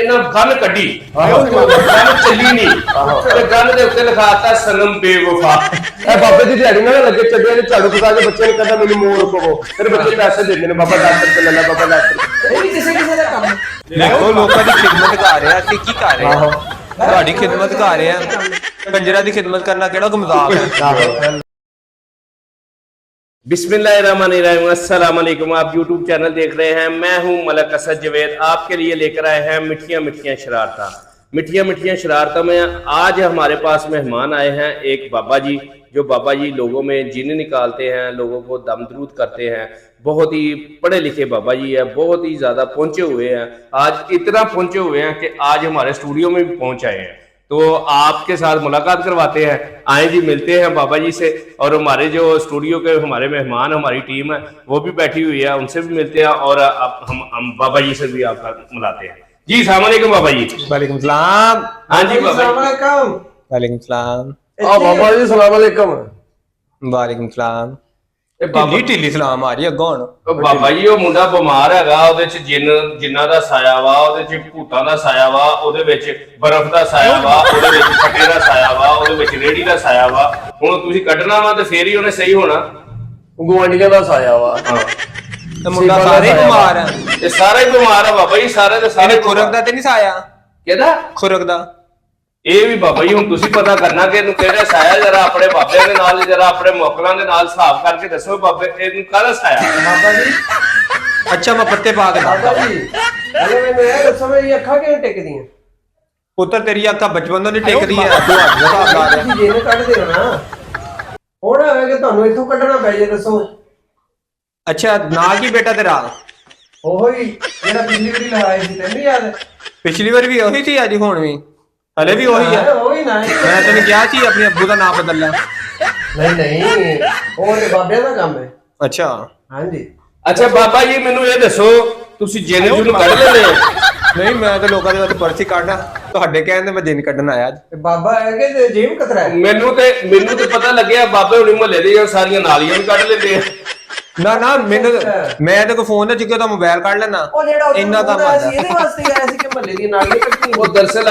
ਇਹਨਾਂ ਗਨ ਕੱਢੀ ਗਨ ਚੱਲੀ ਨਹੀਂ ਤੇ ਗਨ ਦੇ ਉੱਤੇ ਲਿਖਾਤਾ ਸਨਮ ਬੇਵਫਾ। ਇਹ ਬਾਬੇ ਦੀ ਦਿਹਾੜੀ ਨਾਲ ਲੱਗੇ ਚੱਡੇ ਨੇ ਝਾੜੂ ਪਕਾ ਕੇ ਬੱਚੇ ਨੂੰ ਕਹਿੰਦਾ ਮੈਨੂੰ ਮੋਰ ਪਵੋ, ਫਿਰ ਬੱਚੇ ਪੈਸੇ ਦਿੰਦੇ ਨੇ ਬਾਬਾ 10 ਰੁਪਏ ਲੈ ਲੈ ਬਾਬਾ 10 ਰੁਪਏ। ਇਹ ਵੀ ਕਿਸੇ ਦਾ ਕੰਮ ਹੈ। ਦੇਖੋ ਲੋਕਾਂ ਦੀ ਖਿਦਮਤ ਕਰ ਰਿਹਾ ਅਸੀਂ ਕੀ ਕਰ ਰਹੇ ਹਾਂ, ਤੁਹਾਡੀ ਖਿਦਮਤ ਕਰ ਰਹੇ ਹਾਂ। ਕੰਜਰਾਂ ਦੀ ਖਿਦਮਤ करना केड़ा कोई मजाक है। बिस्मिल्लाहिर्रहमानिर्रहीम, अस्सलाम वालेकुम। आप YouTube चैनल देख रहे हैं, मैं हूं मलक असद जवेद। आपके लिए लेकर आए हैं मिठियां मिठियां शरारता। मिठियां मिठियां शरारता में आज हमारे पास मेहमान आए हैं एक बाबा जी, जो बाबा जी लोगों में जिन्न निकालते हैं, लोगों को दमदरूद करते हैं। बहुत ही पढ़े लिखे बाबा जी है, बहुत ही ज़्यादा पहुँचे हुए हैं। आज इतना पहुँचे हुए हैं कि आज हमारे स्टूडियो में भी पहुँच आए हैं। तो आपके साथ मुलाकात करवाते हैं। आए जी, मिलते हैं बाबा जी से। और हमारे जो स्टूडियो के हमारे मेहमान, हमारी टीम है, वो भी बैठी हुई है, उनसे भी मिलते हैं और अब हम बाबा जी से भी आपका मिलाते हैं। जी अस्सलाम वालेकुम बाबा जी। वालेकुम सलाम। हाँ जी बाबा जी। वालेकुम सलाम। बाबा जी सलाम वालेकुम। वालेकुम सलाम। ਢਿੱਲੀ ਢਿੱਲੀ ਸਲਾਮ ਆ ਰਹੀ ਅੱਗੋਂ ਹੁਣ। ਬਾਬਾ ਜੀ ਉਹ ਮੁੰਡਾ ਬਿਮਾਰ ਹੈਗਾ, ਉਹਦੇ ਚ ਜਿੰਨਾਂ ਦਾ ਸਾਇਆ ਵਾ, ਉਹਦੇ ਚ ਭੂਤਾਂ ਦਾ ਸਾਇਆ ਵਾ, ਉਹਦੇ ਵਿੱਚ ਬਰਫ਼ ਦਾ ਸਾਇਆ ਵਾ, ਉਹਦੇ ਵਿੱਚ ਫੱਟੇ ਦਾ ਸਾਇਆ ਵਾ, ਉਹਦੇ ਵਿੱਚ ਰੇੜੀ ਦਾ ਸਾਇਆ ਵਾ। ਹੁਣ ਤੁਸੀਂ ਕੱਢਣਾ ਵਾ ਤੇ ਫੇਰ ਹੀ ਉਹਨੇ ਸਹੀ ਹੋਣਾ। ਗੁਆਂਢੀਆਂ ਦਾ ਸਾਇਆ ਵਾ। ਤੇ ਮੁੰਡਾ ਸਾਰੇ ਬਿਮਾਰ ਹੈ। ਇਹ ਸਾਰਾ ਹੀ ਬਿਮਾਰ ਆ ਬਾਬਾ ਜੀ, ਸਾਰੇ ਦੇ ਸਾਰੇ। ਖੁਰਕ ਦਾ ਤੇ ਨਹੀਂ ਸਾਇਆ? ਕਿਹਦਾ ਖੁਰਕ ਦਾ? ਇਹ ਵੀ ਬਾਬਾ ਜੀ ਹੁਣ ਤੁਸੀਂ ਪਤਾ ਕਰਨਾ ਕਿ ਇਹਨੂੰ ਕਿਹੜਾ ਸਾਇਆ। ਜਰਾ ਆਪਣੇ ਬਾਬਿਆਂ ਦੇ ਨਾਲ, ਜਰਾ ਆਪਣੇ ਮੌਕਲਾਂ ਦੇ ਨਾਲ ਹਿਸਾਬ ਕਰਕੇ ਦੱਸੋ ਬਾਬੇ ਇਹਨੂੰ ਕਾਹਦਾ ਸਾਇਆ। ਬਾਬਾ ਜੀ ਅੱਛਾ ਮੈਂ ਪੱਤੇ ਪਾ ਕੇ ਬਾਬਾ ਜੀ ਅਰੇ ਮੈਨੂੰ ਇਹ ਦੱਸੋ ਮੇਰੀ ਅੱਖਾਂ ਕਿਉਂ ਟਿਕਦੀਆਂ? ਪੁੱਤਰ ਤੇਰੀ ਅੱਖਾਂ ਬਚਪਨ ਤੋਂ ਨਹੀਂ ਟਿਕਦੀਆਂ, ਤੂੰ ਹੱਥ ਦਾ ਹਿਸਾਬ ਲਾ ਰਿਹਾ। ਤੁਸੀਂ ਜਿਹਨੇ ਕੱਢਦੇ ਹੋ ਨਾ, ਹੁਣ ਹੋਵੇ ਕਿ ਤੁਹਾਨੂੰ ਇੱਥੋਂ ਕੱਢਣਾ ਪੈ ਜੇ, ਦੱਸੋ। ਅੱਛਾ ਨਾਂ ਕੀ ਬੇਟਾ ਤੇਰਾ? ਉਹੋ ਹੀ ਜਿਹੜਾ ਪਿਛਲੀ ਵਾਰੀ ਲਗਾਇਆ ਸੀ, ਤੈਨੂੰ ਯਾਦ? ਪਿਛਲੀ ਵਾਰ ਵੀ ਉਹੀ ਸੀ, ਅੱਜ ਹੁਣ ਵੀ ਹਲੇ ਵੀ ਉਹੀ ਹੈ। ਉਹੀ ਨਾ ਮੈਂ ਤੈਨੂੰ ਕਿਹਾ ਸੀ ਆਪਣੇ ਅੱਬੂ ਦਾ ਨਾਮ ਬਦਲ ਲੈ। ਨਹੀਂ ਉਹ ਤੇ ਬਾਬਿਆਂ ਦਾ ਕੰਮ ਹੈ। ਅੱਛਾ ਹਾਂਜੀ। ਅੱਛਾ ਬਾਬਾ ਜੀ ਮੈਨੂੰ ਇਹ ਦੱਸੋ, ਤੁਸੀਂ ਜਿੰਨ ਜੁਨ ਕੱਢ ਲੈਂਦੇ ਹੋ? ਨਹੀਂ ਮੈਂ ਤਾਂ ਲੋਕਾਂ ਦੇ ਵਿੱਚ ਪਰਚੀ ਕੱਢਾਂ, ਤੁਹਾਡੇ ਕਹਿਣ ਤੇ ਮੈਂ ਦਿਨ ਕੱਢਣ ਆਇਆ ਅੱਜ। ਤੇ ਬਾਬਾ ਹੈਗੇ ਤੇ ਜੇਬ ਕਤਰਾ ਹੈ। ਮੈਨੂੰ ਤੇ ਪਤਾ ਲੱਗਿਆ ਬਾਬੇ ਹੁਣੀ ਮੁਹੱਲੇ ਦੀਆਂ ਸਾਰੀਆਂ ਨਾਲੀਆਂ ਵੀ ਕੱਢ ਲੈਂਦੇ ਆ। ਨਾ ਨਾ ਮੈਂ ਤਾਂ ਕੋਈ ਫੋਨ ਤੇ ਚੁੱਕਿਆ ਤਾਂ ਮੋਬਾਈਲ ਕੱਢ ਲੈਣਾ, ਉਹ ਜਿਹੜਾ ਇੰਨਾ ਕੰਮ ਆਉਂਦਾ ਸੀ ਇਹਦੇ ਵਾਸਤੇ ਆਇਆ ਸੀ ਕਿ ਮਹੱਲੇ ਦੀ ਨਾਲੀਆਂ ਕੱਢਣੀਆਂ। ਉਹ ਦਰਅਸਲ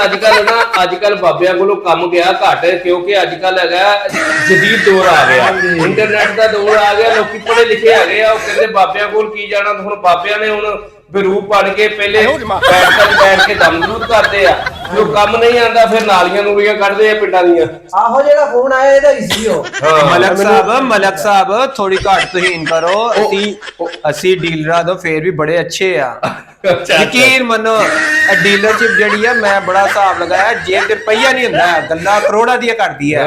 ਅੱਜ ਕੱਲ ਬਾਬਿਆਂ ਕੋਲੋਂ ਕੰਮ ਗਿਆ ਘੱਟ, ਕਿਉਂਕਿ ਅੱਜ ਕੱਲ ਹੈਗਾ ਜਦੀਦ ਦੌਰ ਆ ਗਿਆ, ਇੰਟਰਨੈਟ ਦਾ ਦੌਰ ਆ ਗਿਆ, ਲੋਕੀ ਪੜ੍ਹੇ ਲਿਖੇ ਹੈਗੇ ਆ। ਉਹ ਕਹਿੰਦੇ ਬਾਬਿਆਂ ਕੋਲ ਕੀ ਜਾਣਾ। ਹੁਣ ਬਾਬਿਆਂ ਨੇ ਹੁਣ ਬਰੂਪ ਪੜ ਕੇ ਪਹਿਲੇ ਬੈਠ ਕੇ ਦਮਦੂਦ ਕਰਦੇ ਆ, ਜੋ ਕੰਮ ਨਹੀਂ ਆਂਦਾ ਫਿਰ ਨਾਲੀਆਂ ਨੂੰ ਵੀ ਕੱਢਦੇ ਆ ਪਿੰਡਾਂ ਦੀਆਂ। ਆਹੋ ਜਿਹੜਾ ਫੋਨ ਆਇਆ ਇਹਦਾ ਹੀ ਸੀ ਉਹ। ਮਲਕ ਸਾਹਿਬ ਥੋੜੀ ਘੱਟ ਤੁਸੀਂ ਕਰੋ, ਅਸੀਂ ਡੀਲਰਾਂ ਤੋਂ ਫੇਰ ਵੀ ਬੜੇ ਅੱਛੇ ਆ। ਯਕੀਨ ਮੰਨੋ ਡੀਲਰਸ਼ਿਪ ਜਿਹੜੀ ਆ ਮੈਂ ਬੜਾ ਹਿਸਾਬ ਲਗਾਇਆ, ਜੇਬ ਤੇ ਰੁਪਈਆ ਨਹੀਂ ਹੁੰਦਾ, ਗੱਲਾਂ ਕਰੋੜਾਂ ਦੀਆਂ ਕਰਦੀ ਆ।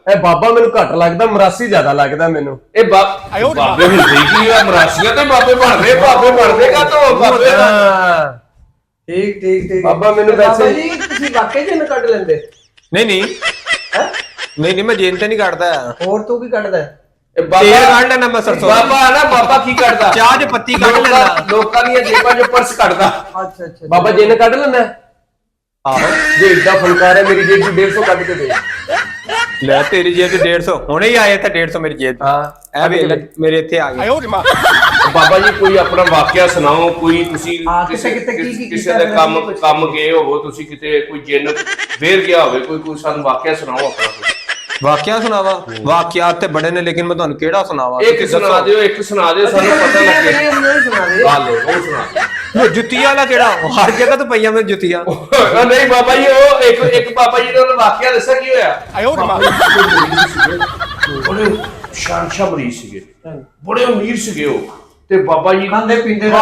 ਇਹ ਬਾਬਾ ਮੈਨੂੰ ਘੱਟ ਲੱਗਦਾ, ਮਰਾਸੀ ਜ਼ਿਆਦਾ ਲੱਗਦਾ ਮੈਨੂੰ। ਇਹ ਬਾਬੇ ਹੁੰਦੇ ਕੀ ਆ, ਮਰਾਸੀਆਂ ਤੇ ਬਾਬੇ ਬਣਦੇ ਕਾ ਤੋਂ ਬਾਬੇ। ਠੀਕ ਬਾਬਾ ਮੈਨੂੰ ਵੈਸੇ ਜੀ ਤੁਸੀਂ ਵਾਕਈ ਜਿੰਨ ਕੱਢ ਲੈਂਦੇ? ਨਹੀਂ ਮੈਂ ਜੇਨ ਤੇ ਨਹੀਂ ਕੱਢਦਾ। ਹੋਰ ਤੂੰ ਕੀ ਕੱਢਦਾ? ਤੇਲ ਕੱਢ ਲੈਣਾ ਮੈਂ ਸਰਸੋਂ। ਬਾਬਾ ਕੀ ਕਰਦਾ? ਚਾਹ ਚ ਪੱਤੀ ਕੱਢ ਲੈਣਾ, ਲੋਕਾਂ ਦੀਆਂ ਜੇਬਾਂ ਚ ਪਰਸ ਕੱਢਦਾ। ਅੱਛਾ ਬਾਬਾ ਜੀ ਨੇ ਕੱਢ ਲੈਣਾ। ਆਹੋ ਜੇ ਏਡਾ ਫੁਲਕਾਰ ਹੈ ਮੇਰੀ ਜੇਬ ਚ 150 ਕੱਢ ਕੇ ਦੇ। ਲੈ ਤੇਰੀ ਜੇਬ ਚ 150 ਹੁਣੇ ਹੀ ਆਏ ਤਾਂ 150 ਮੇਰੀ ਜੇਬ। ਹਾਂ ਇਹ ਵੇ ਮੇਰੇ ਇੱਥੇ ਆ ਗਏ। ਬਾਬਾ ਜੀ ਕੋਈ ਆਪਣਾ ਵਾਕਿਆ ਸੁਣਾਓ, ਕੋਈ ਤੁਸੀਂ ਕਿਤੇ ਕਿਸੇ ਦੇ ਕੰਮ ਗਏ ਹੋਵੋ, ਤੁਸੀਂ ਕਿਤੇ ਕੋਈ ਜਿੰਨ ਵੇਰ ਗਿਆ ਹੋਵੇ, ਕੋਈ ਸਾਨੂੰ ਵਾਕਿਆ ਸੁਣਾਓ ਆਪਣਾ। ਵਾਕਿਆ ਸੁਣਾਵਾ? ਵਾਕਿਆ ਤੇ ਬੜੇ ਨੇ, ਲੇਕਿਨ ਮੈਂ ਤੁਹਾਨੂੰ ਕਿਹੜਾ ਸੁਣਾਵਾ? ਇੱਕ ਸੁਣਾ ਦਿਓ ਸਾਨੂੰ ਪਤਾ ਲੱਗੇ। ਉਹ ਸੁਣਾ। ਜੁੱਤੀਆਂ ਵਾਲਾ ਕਿਹੜਾ? ਹਰ ਜਗ੍ਹਾ ਤੋਂ ਪਈਆਂ ਮੇਰੇ ਜੁੱਤੀਆਂ। ਨਹੀਂ ਬਾਬਾ ਜੀ, ਉਹ ਇੱਕ ਬਾਬਾ ਜੀ ਨੇ ਵਾਕਿਆ ਦੱਸਿਆ ਕੀ ਹੋਇਆ। ਬੜੇ ਸ਼ਾਨਸ਼ਾਹ ਮਰੀਜ਼ ਸੀਗੇ, ਬੜੇ ਅਮੀਰ ਸੀਗੇ ਉਹ, ਤੇ ਬਾਬਾ ਜੀ ਖਾਂਦੇ ਪੀਂਦੇ ਹਾਂ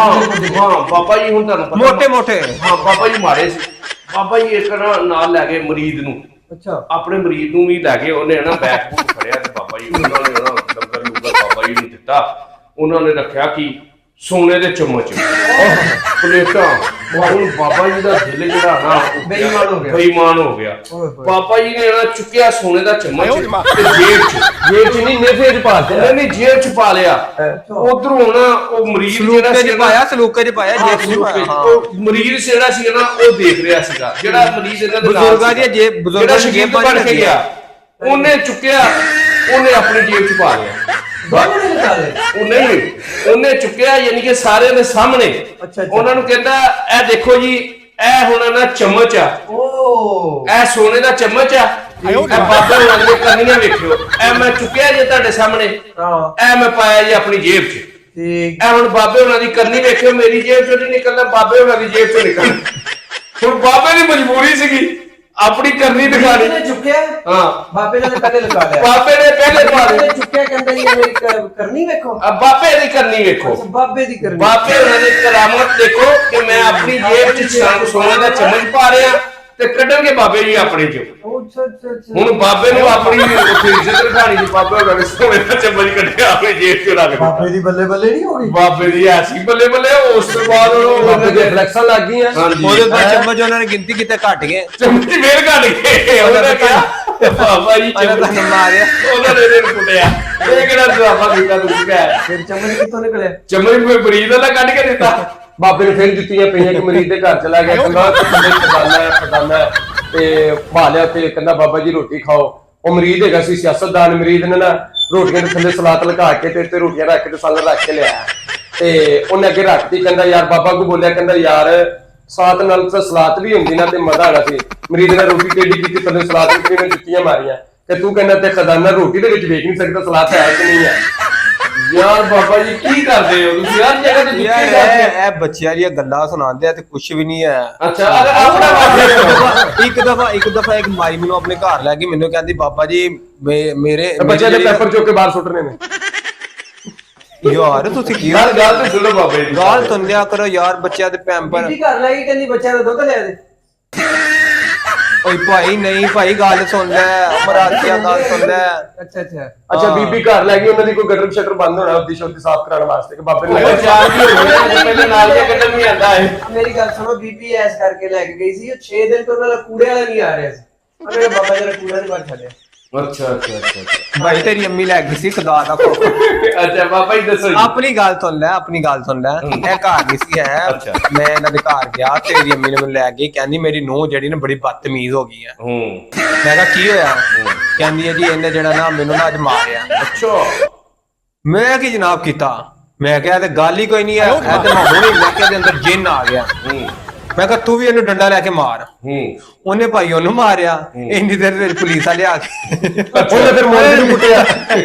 ਬਾਬਾ ਜੀ ਹੁਣ ਤੁਹਾਨੂੰ ਮੋਟੇ ਮੋਟੇ। ਹਾਂ ਬਾਬਾ ਜੀ ਮਾਰੇ ਸੀ। ਬਾਬਾ ਜੀ ਇੱਕ ਨਾਲ ਲੈ ਗਏ ਮਰੀਜ਼ ਨੂੰ। ਅੱਛਾ। ਆਪਣੇ ਮਰੀਜ਼ ਨੂੰ ਵੀ ਲੈ ਕੇ ਉਹਨੇ ਨਾ ਬੈਗ ਬੂਗ ਫੜਿਆ ਤੇ ਬਾਬਾ ਜੀ ਉਹਨਾਂ ਨੇ ਲੰਗਰ ਲੂਗਰ ਬਾਬਾ ਜੀ ਨੂੰ ਦਿੱਤਾ। ਉਹਨਾਂ ਨੇ ਰੱਖਿਆ ਕਿ ਸੋਨੇ ਦੇ ਚਮਚ ਪਲੇਟਾਂ। ਹੁਣ ਬਾਬਾ ਜੀ ਦਾ ਦਿਲ ਜਿਹੜਾ ਨਾ ਬੇਈਮਾਨ ਹੋ ਗਿਆ। ਬਾਬਾ ਜੀ ਨੇ ਨਾ ਚੁੱਕਿਆ ਸੋਨੇ ਦਾ ਚਮਚ ਤੇ ਜੇਬ ਚ ਨਹੀਂ ਨੇਫੇ ਚ ਪਾ ਦਿੱਤਾ। ਨਹੀਂ ਜੇਬ ਚ ਪਾ ਲਿਆ। ਉਧਰੋਂ ਨਾ ਉਹ ਮਰੀਜ਼ ਜਿਹੜਾ ਸੀ ਸਲੂਕੇ ਚ ਪਾਇਆ ਜੇਬ ਚ। ਉਹ ਮਰੀਜ਼ ਜਿਹੜਾ ਸੀ ਨਾ ਉਹ ਦੇਖ ਰਿਹਾ ਸੀਗਾ, ਜਿਹੜਾ ਮਰੀਜ਼ ਇਹਨਾਂ ਦੇ ਨਾਲ ਬਜ਼ੁਰਗਾਂ ਦੀ ਜੇਬ, ਬਜ਼ੁਰਗਾਂ ਦੀ ਜੇਬ ਬਣ ਕੇ ਗਿਆ। ਉਹਨੇ ਚੁੱਕਿਆ, ਉਹਨੇ ਆਪਣੀ ਜੇਬ ਚ ਪਾ ਲਿਆ। ਉਹ ਨਹੀਂ, ਉਹਨੇ ਚੁੱਕਿਆ ਯਾਨੀ ਕਿ ਸਾਰਿਆਂ ਦੇ ਸਾਹਮਣੇ। ਉਹਨਾਂ ਨੂੰ ਕਹਿੰਦਾ ਇਹ ਦੇਖੋ ਜੀ, ਇਹ ਹੁਣ ਨਾ ਚਮਚ ਆ, ਓ ਇਹ ਸੋਨੇ ਦਾ ਚਮਚ ਆ। ਇਹ ਬਾਬੇ ਉਹਨਾਂ ਦੀਆਂ ਕਰਨੀਆਂ ਵੇਖਿਓ, ਇਹ ਮੈਂ ਚੁੱਕਿਆ ਜੇ ਤੁਹਾਡੇ ਸਾਹਮਣੇ, ਹਾਂ ਇਹ ਮੈਂ ਪਾਇਆ ਜੀ ਆਪਣੀ ਜੇਬ 'ਚ। ਠੀਕ ਇਹ ਹੁਣ ਬਾਬੇ ਉਹਨਾਂ ਦੀ ਕਰਨੀ ਵੇਖਿਓ, ਮੇਰੀ ਜੇਬ 'ਚੋਂ ਨਹੀਂ ਨਿਕਲਦਾ, ਬਾਬੇ ਉਹਨਾਂ ਦੀ ਜੇਬ 'ਚੋਂ ਨਿਕਲਦਾ। ਹੁਣ ਬਾਬੇ ਦੀ ਮਜਬੂਰੀ ਸੀਗੀ ਆਪਣੀ ਕਰਨੀ ਦਿਖਾਣੀ। ਨੇ ਚੁੱਕਿਆ, ਹਾਂ ਬਾਬੇ ਨੇ ਪਹਿਲੇ ਲਗਾ ਲਿਆ। ਬਾਬੇ ਨੇ ਪਹਿਲੇ ਪਾ ਬਾਬੇ ਲਈ। ਨੇ ਚੁੱਕਿਆ, ਕਹਿੰਦਾ ਜੀ ਮੇਰੀ ਕਰਨੀ ਵੇਖੋ। ਬਾਬੇ ਦੀ ਕਰਨੀ ਵੇਖੋ, ਅੱਛਾ, ਬਾਬੇ ਦੀ ਕਰਨੀ। ਬਾਬੇ ਉਹਨਾਂ ਦੀ ਕਰਾਮਤ ਦੇਖੋ ਕਿ ਮੈਂ ਆਪਣੀ ਜੇਬ 'ਚ ਸੋਨੇ ਦਾ ਚਮਚ ਪਾ ਰਿਹਾ ਤੇ ਕੱਢਣਗੇ ਬਾਬੇ ਜੀ ਆਪਣੇ 'ਚ। ਅੱਛਾ ਅੱਛਾ ਅੱਛਾ। ਹੁਣ ਬਾਬੇ ਨੂੰ ਆਪਣੀ ਉੱਥੇ ਇੱਜ਼ਤ ਦਿਖਾਣੀ ਸੀ, ਬਾਬੇ ਉਹਨਾਂ ਨੇ ਸੋਨੇ ਦਾ ਚਮਚ ਕੱਢਿਆ ਆਪਣੀ ਜੇਬ 'ਚ ਰੱਖ ਦਿੱਤਾ। ਬਾਬੇ ਦੀ ਬੱਲੇ ਬੱਲੇ ਨਹੀਂ ਹੋ ਗਈ। ਬਾਬੇ ਦੀ ਐਸੀ ਬੱਲੇ ਬੱਲੇ, ਉਸ ਤੋਂ ਬਾਅਦ ਬਾਬੇ ਦੇ ਫਲੈਕਸਾਂ ਲੱਗ ਗਈਆਂ। ਹਾਂਜੀ ਉਹਦੇ ਬਾਅਦ ਚਮਚ ਉਹਨਾਂ ਨੇ ਗਿਣਤੀ ਕਿਤੇ ਘਟ ਗਏ, ਚਮਚ ਫੇਰ ਕੱਢ ਗਏ। ਉਹਨਾਂ ਕਿਹਾ ਬਾਬਾ ਜੀ ਉਹਨਾਂ ਚਮਚ ਤੁਹਾਨੂੰ ਮਾਰਿਆ। ਉਹਨਾਂ ਨੇ ਇਹਨੂੰ ਕੁੱਟਿਆ। ਇਹ ਕਿਹੜਾ ਡਰਾਮਾ ਕੀਤਾ ਤੁਸੀਂ ਕਹਿ? ਫਿਰ ਚਮਚ ਕਿੱਥੋਂ ਨਿਕਲਿਆ? ਚਮਚ ਕੋਈ ਮਰੀਜ਼ ਦਾ ਕੱਢ ਕੇ ਦਿੱਤਾ। ਬਾਬੇ ਨੇ ਫਿਰ ਜੁੱਤੀਆਂ ਪਈਆਂ ਕਿ ਮਰੀਜ਼ ਦੇ ਘਰ ਚਲਾ ਗਿਆ, ਕਹਿੰਦਾ ਥੱਲੇ ਖਜ਼ਾਨਾ ਤੇ ਪਾ ਲਿਆ ਤੇ ਕਹਿੰਦਾ ਬਾਬਾ ਜੀ ਰੋਟੀ ਖਾਓ। ਉਹ ਮਰੀਜ਼ ਹੈਗਾ ਸੀ ਸਿਆਸਤਦਾਨ, ਮਰੀਜ਼ ਨੇ ਨਾ ਰੋਟੀਆਂ ਦੇ ਥੱਲੇ ਸਲਾਤ ਲਗਾ ਕੇ ਤੇ ਰੋਟੀਆਂ ਰੱਖ ਕੇ ਤੇ ਸਾਲ ਰੱਖ ਕੇ ਲਿਆ ਤੇ ਉਹਨੇ ਅੱਗੇ ਰੱਖਤੀ। ਕਹਿੰਦਾ ਯਾਰ ਬਾਬਾ ਕੋ ਬੋਲਿਆ, ਕਹਿੰਦਾ ਯਾਰ ਸਾਤ ਨਾਲ ਤਾਂ ਸਲਾਤ ਵੀ ਹੁੰਦੀ ਨਾ ਤੇ ਮਜ਼ਾ ਆਣਾ ਸੀ। ਮਰੀਜ਼ ਨੇ ਰੋਟੀ ਟੇਢੀ ਕੀਤੀ, ਥੱਲੇ ਸਲਾਤ ਵਿੱਚ ਨੇ ਜੁੱਤੀਆਂ ਮਾਰੀਆਂ ਤੇ ਤੂੰ ਕਹਿੰਦਾ ਤੇ ਖਜ਼ਾਨਾ ਰੋਟੀ ਦੇ ਵਿੱਚ ਵੇਖ ਨਹੀਂ ਸਕਦਾ, ਸਲਾਤ ਹੈ ਕਿ ਨਹੀਂ ਹੈ। ਯਾਰ ਬਾਬਾ ਜੀ ਕੀ ਕਰਦੇ ਹੋ ਤੁਸੀਂ? ਹਰ ਜਗ੍ਹਾ ਤੇ ਯਾਰ ਜੁੱਤੀ ਕਰਦੇ ਹੋ। ਇਹ ਬੱਚਿਆਂ ਦੀਆਂ ਗੱਲਾਂ ਸੁਣਾਉਂਦੇ ਆ ਤੇ ਕੁਝ ਵੀ ਨਹੀਂ ਹੈ। ਅੱਛਾ, ਅਗਰ ਆਪਣਾ ਵਾਕਿਆ ਸੁਣੋ। ਇੱਕ ਦਫਾ ਇੱਕ ਮਾਈ ਮੈਨੂੰ ਆਪਣੇ ਘਰ ਲੈ ਕੇ ਮੈਨੂੰ ਕਹਿੰਦੀ ਬਾਬਾ ਜੀ ਮੇਰੇ ਬੱਚਿਆਂ ਦੇ ਪੇਪਰ ਚੁੱਕ ਕੇ ਬਾਹਰ ਸੁੱਟਣੇ ਨੇ। ਯਾਰ ਤੁਸੀਂ ਕੀ ਗੱਲ ਤੇ ਸੁਣੋ ਬਾਬੇ ਦੀ। ਗਾਲ ਤੁੰਦਿਆ ਕਰੋ ਯਾਰ, ਬੱਚਿਆਂ ਦੇ ਪੈਂਪਰ। ਬੀਬੀ ਘਰ ਲੈ ਕੇ ਕਹਿੰਦੀ ਬੱਚਿਆਂ ਦਾ ਦੁੱਧ ਲਿਆ ਦੇ। ਓਏ ਭਾਈ ਨਹੀਂ ਭਾਈ, ਗੱਲ ਸੁਣ ਲੈ, ਮਰਾਸੀਆ ਗੱਲ ਸੁਣ ਲੈ। ਅੱਛਾ ਅੱਛਾ। ਅੱਛਾ ਬੀਬੀ ਘਰ ਲੈ ਗਈ, ਉਹਨਾਂ ਦੀ ਕੋਈ ਗਟਰ ਸ਼ਟਰ ਬੰਦ ਹੋਣਾ ਉਹਦੀ ਸ਼ੋਤੀ ਸਾਫ਼ ਕਰਾਉਣ ਵਾਸਤੇ ਕਿ ਬਾਬੇ ਨੇ ਉਹ ਚਾਰ ਵੀ ਹੋ ਗਏ, ਪਹਿਲਾਂ ਨਾਲ ਦੇ ਕੱਢਣ ਨਹੀਂ ਆਂਦਾ ਹੈ। ਮੇਰੀ ਗੱਲ ਸੁਣੋ, ਬੀਬੀ ਐਸ ਕਰਕੇ ਲੈ ਕੇ ਗਈ ਸੀ, ਉਹ 6 ਦਿਨ ਤੋਂ ਉਹਨਾਂ ਦਾ ਕੂੜੇ ਵਾਲਾ ਨਹੀਂ ਆ ਰਿਹਾ ਸੀ। ਉਹਨੇ ਕਿਹਾ ਬਾਬਾ ਜਰਾ ਕੂੜਾ ਨਹੀਂ ਬਾਹਰ ਛੱਡਿਆ। ਅੱਛਾ ਅੱਛਾ ਅੱਛਾ ਭਾਈ ਤੇਰੀ ਅੰਮੀ ਲੈ ਗਈ ਸੀ ਖੁਦਾ ਦਾ ਖੌਫ। ਅੱਛਾ ਬਾਬਾ ਜੀ ਦੱਸੋ ਜੀ। ਆਪਣੀ ਗੱਲ ਸੁਣ ਲੈ, ਆਪਣੀ ਗੱਲ ਸੁਣ ਲੈ। ਇਹ ਘਰ ਨਹੀਂ ਸੀ ਹੈ, ਅੱਛਾ। ਮੈਂ ਇਹਨਾਂ ਦੇ ਘਰ ਗਿਆ, ਤੇਰੀ ਅੰਮੀ ਨੇ ਮੈਨੂੰ ਲੈ ਗਈ, ਕਹਿੰਦੀ ਮੇਰੀ ਨੂੰਹ ਜਿਹੜੀ ਨਾ ਬੜੀ ਬਦਤਮੀਜ਼ ਹੋ ਗਈ ਹੈ। ਮੈਂ ਕਿਹਾ ਕੀ ਹੋਇਆ? ਕਹਿੰਦੀ ਹੈ ਜੀ ਇਹਨੇ ਜਿਹੜਾ ਨਾ ਮੈਨੂੰ ਨਾ ਅੱਜ ਮਾਰਿਆ। ਅੱਛਾ ਮੈਂ ਕੀ ਜਨਾਬ ਕੀਤਾ? ਮੈਂ ਕਿਹਾ ਤੇ ਗੱਲ ਹੀ ਕੋਈ ਨਹੀਂ ਹੈ, ਇਹ ਤੇ ਮੈਂ ਹੁਣੇ ਇਲਾਕੇ ਦੇ ਅੰਦਰ ਜਿੰਨ ਆ ਗਿਆ। ਮੈਂ ਕਿਹਾ ਤੂੰ ਵੀ ਇਹਨੂੰ ਡੰਡਾ ਲੈ ਕੇ ਮਾਰ। ਉਹਨੇ ਭਾਈ ਉਹਨੂੰ ਮਾਰਿਆ। ਇੰਨੀ ਦੇਰ ਵਿੱਚ ਪੁਲਿਸ ਵਾਲੇ ਆ ਗਏ, ਉਹਨੇ ਫਿਰ ਮੋਦੀ ਨੂੰ ਕੁੱਟਿਆ।